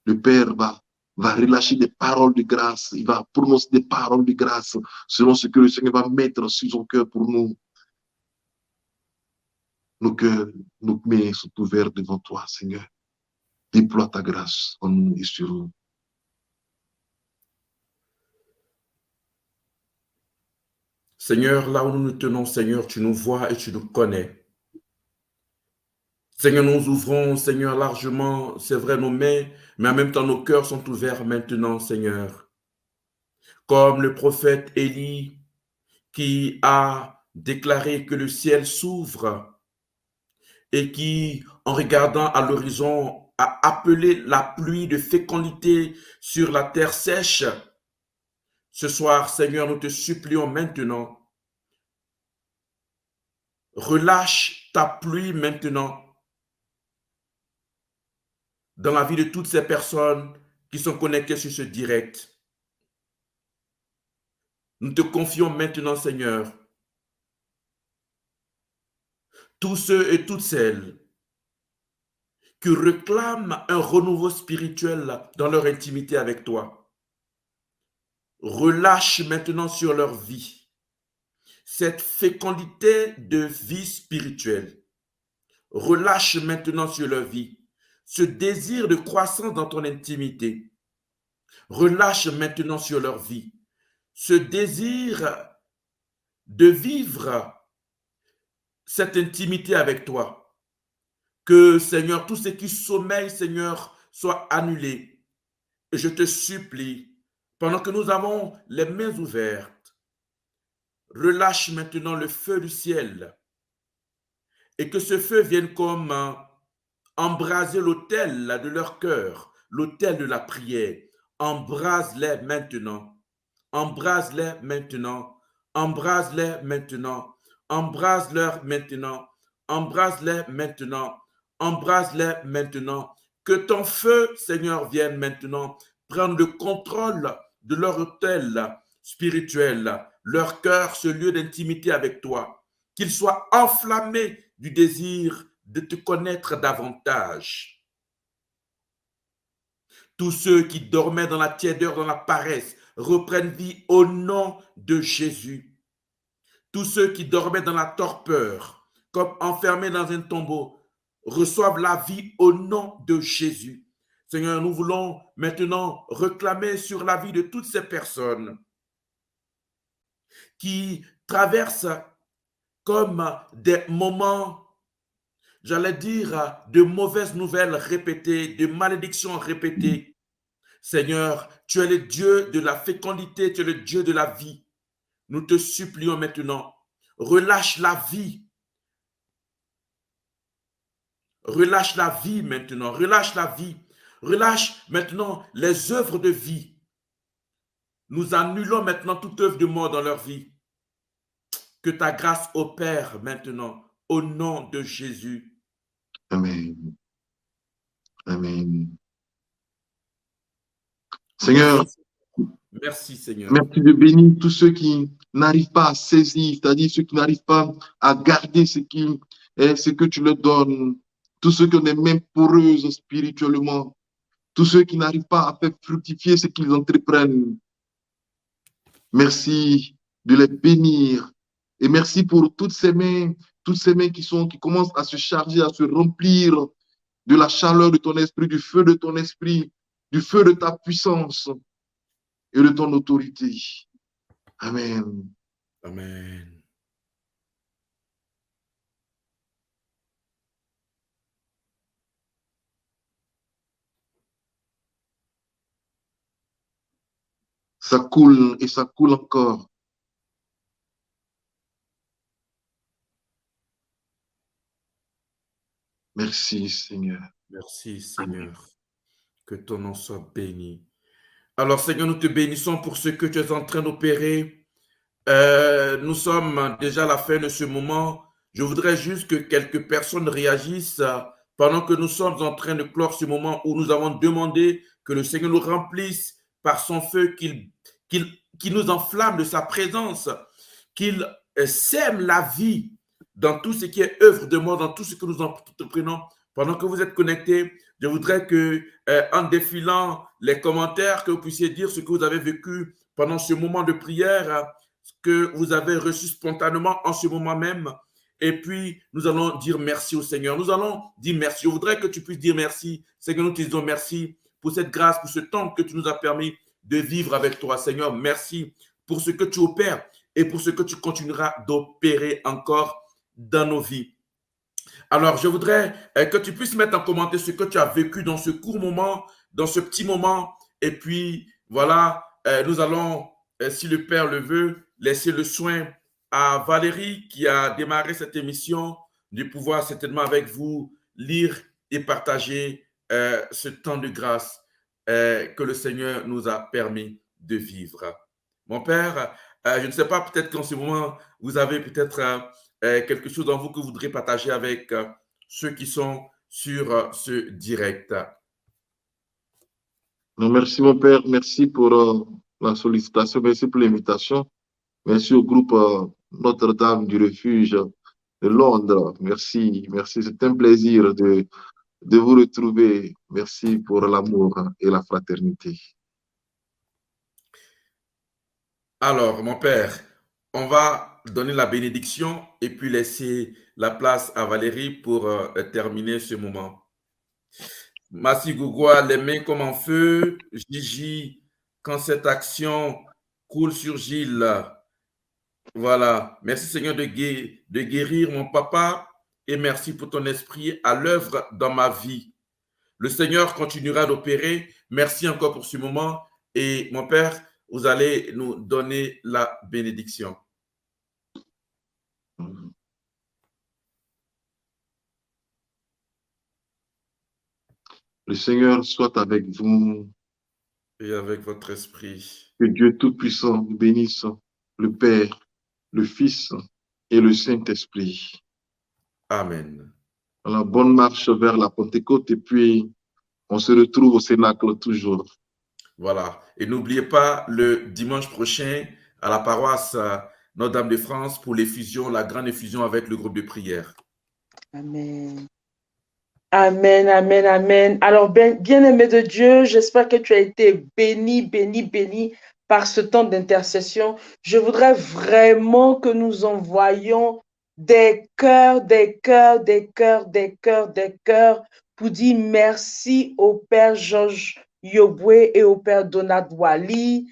le Père va relâcher des paroles de grâce, il va prononcer des paroles de grâce selon ce que le Seigneur va mettre sur son cœur pour nous. Nos cœurs, nos mains sont ouverts devant toi, Seigneur. Déploie ta grâce en nous et sur nous. Seigneur, là où nous nous tenons, Seigneur, tu nous vois et tu nous connais. Seigneur, nous ouvrons, Seigneur, largement, c'est vrai, nos mains, mais en même temps, nos cœurs sont ouverts maintenant, Seigneur. Comme le prophète Élie qui a déclaré que le ciel s'ouvre et qui, en regardant à l'horizon, a appelé la pluie de fécondité sur la terre sèche. Ce soir, Seigneur, nous te supplions maintenant, relâche ta pluie maintenant dans la vie de toutes ces personnes qui sont connectées sur ce direct. Nous te confions maintenant, Seigneur, tous ceux et toutes celles qui réclament un renouveau spirituel dans leur intimité avec toi. Relâche maintenant sur leur vie cette fécondité de vie spirituelle. Relâche maintenant sur leur vie ce désir de croissance dans ton intimité. Relâche maintenant sur leur vie ce désir de vivre cette intimité avec toi. Que, Seigneur, tout ce qui sommeille, Seigneur, soit annulé. Et je te supplie, pendant que nous avons les mains ouvertes, relâche maintenant le feu du ciel et que ce feu vienne comme embraser l'autel de leur cœur, l'autel de la prière. Embrase-les maintenant, embrase-les maintenant, embrase-les maintenant. embrase-leur maintenant, embrase-les maintenant, embrase-les maintenant. Que ton feu, Seigneur, vienne maintenant prendre le contrôle de leur hôtel spirituel, leur cœur, ce lieu d'intimité avec toi, qu'ils soient enflammés du désir de te connaître davantage. Tous ceux qui dormaient dans la tiédeur, dans la paresse, reprennent vie au nom de Jésus. Tous ceux qui dormaient dans la torpeur, comme enfermés dans un tombeau, reçoivent la vie au nom de Jésus. Seigneur, nous voulons maintenant réclamer sur la vie de toutes ces personnes qui traversent comme des moments, j'allais dire, de mauvaises nouvelles répétées, de malédictions répétées. Seigneur, tu es le Dieu de la fécondité, tu es le Dieu de la vie. Nous te supplions maintenant, relâche la vie. Relâche la vie maintenant, relâche la vie. Relâche maintenant les œuvres de vie. Nous annulons maintenant toute œuvre de mort dans leur vie. Que ta grâce opère maintenant au nom de Jésus. Amen. Amen. Seigneur, merci Seigneur. Merci de bénir tous ceux qui n'arrivent pas à saisir, c'est-à-dire ceux qui n'arrivent pas à garder ce que tu leur donnes, tous ceux qui ont des mains poreuses spirituellement, tous ceux qui n'arrivent pas à faire fructifier ce qu'ils entreprennent. Merci de les bénir et merci pour toutes ces mains qui commencent à se charger, à se remplir de la chaleur de ton esprit, du feu de ton esprit, du feu de ta puissance et de ton autorité. Amen. Amen. Ça coule et ça coule encore. Merci, Seigneur. Merci, Seigneur. Que ton nom soit béni. Alors, Seigneur, nous te bénissons pour ce que tu es en train d'opérer. Nous sommes déjà à la fin de ce moment. Je voudrais juste que quelques personnes réagissent pendant que nous sommes en train de clore ce moment où nous avons demandé que le Seigneur nous remplisse par son feu, qu'il nous enflamme de sa présence, qu'il sème la vie dans tout ce qui est œuvre de mort, dans tout ce que nous entreprenons. Pendant que vous êtes connectés, je voudrais que, en défilant les commentaires, que vous puissiez dire ce que vous avez vécu pendant ce moment de prière, ce que vous avez reçu spontanément en ce moment même. Et puis, nous allons dire merci au Seigneur. Nous allons dire merci. Je voudrais que tu puisses dire merci. Seigneur, nous te disons merci pour cette grâce, pour ce temps que tu nous as permis de vivre avec toi. Seigneur, merci pour ce que tu opères et pour ce que tu continueras d'opérer encore dans nos vies. Alors, je voudrais que tu puisses mettre en commentaire ce que tu as vécu dans ce court moment, dans ce petit moment. Et puis, voilà, nous allons, si le Père le veut, laisser le soin à Valérie qui a démarré cette émission de pouvoir certainement avec vous lire et partager ce temps de grâce que le Seigneur nous a permis de vivre. Mon Père, je ne sais pas, peut-être qu'en ce moment, vous avez peut-être quelque chose en vous que vous voudrez partager avec ceux qui sont sur ce direct. Non, merci mon Père, merci pour la sollicitation, merci pour l'invitation. Merci au groupe Notre-Dame du Refuge de Londres. Merci, merci, c'est un plaisir de vous retrouver. Merci pour l'amour et la fraternité. Alors, mon Père, on va donner la bénédiction et puis laisser la place à Valérie pour terminer ce moment. Massi Gougoua, les mains comme en feu. Gigi, quand cette action coule sur Gilles. Voilà. Merci Seigneur de guérir mon papa et merci pour ton esprit à l'œuvre dans ma vie. Le Seigneur continuera d'opérer. Merci encore pour ce moment. Et mon Père, vous allez nous donner la bénédiction. Le Seigneur soit avec vous. Et avec votre esprit. Que Dieu Tout-Puissant bénisse le Père, le Fils et le Saint-Esprit. Amen. Alors, bonne marche vers la Pentecôte et puis on se retrouve au Cénacle toujours. Voilà. Et n'oubliez pas le dimanche prochain à la paroisse Notre-Dame de France pour l'effusion, la grande effusion avec le groupe de prière. Amen. Amen, amen, amen. Alors, bien-aimé de Dieu, j'espère que tu as été béni, béni, béni par ce temps d'intercession. Je voudrais vraiment que nous envoyions des cœurs, des cœurs, des cœurs, des cœurs, des cœurs pour dire merci au Père Georges Yoboué et au Père Donald Wally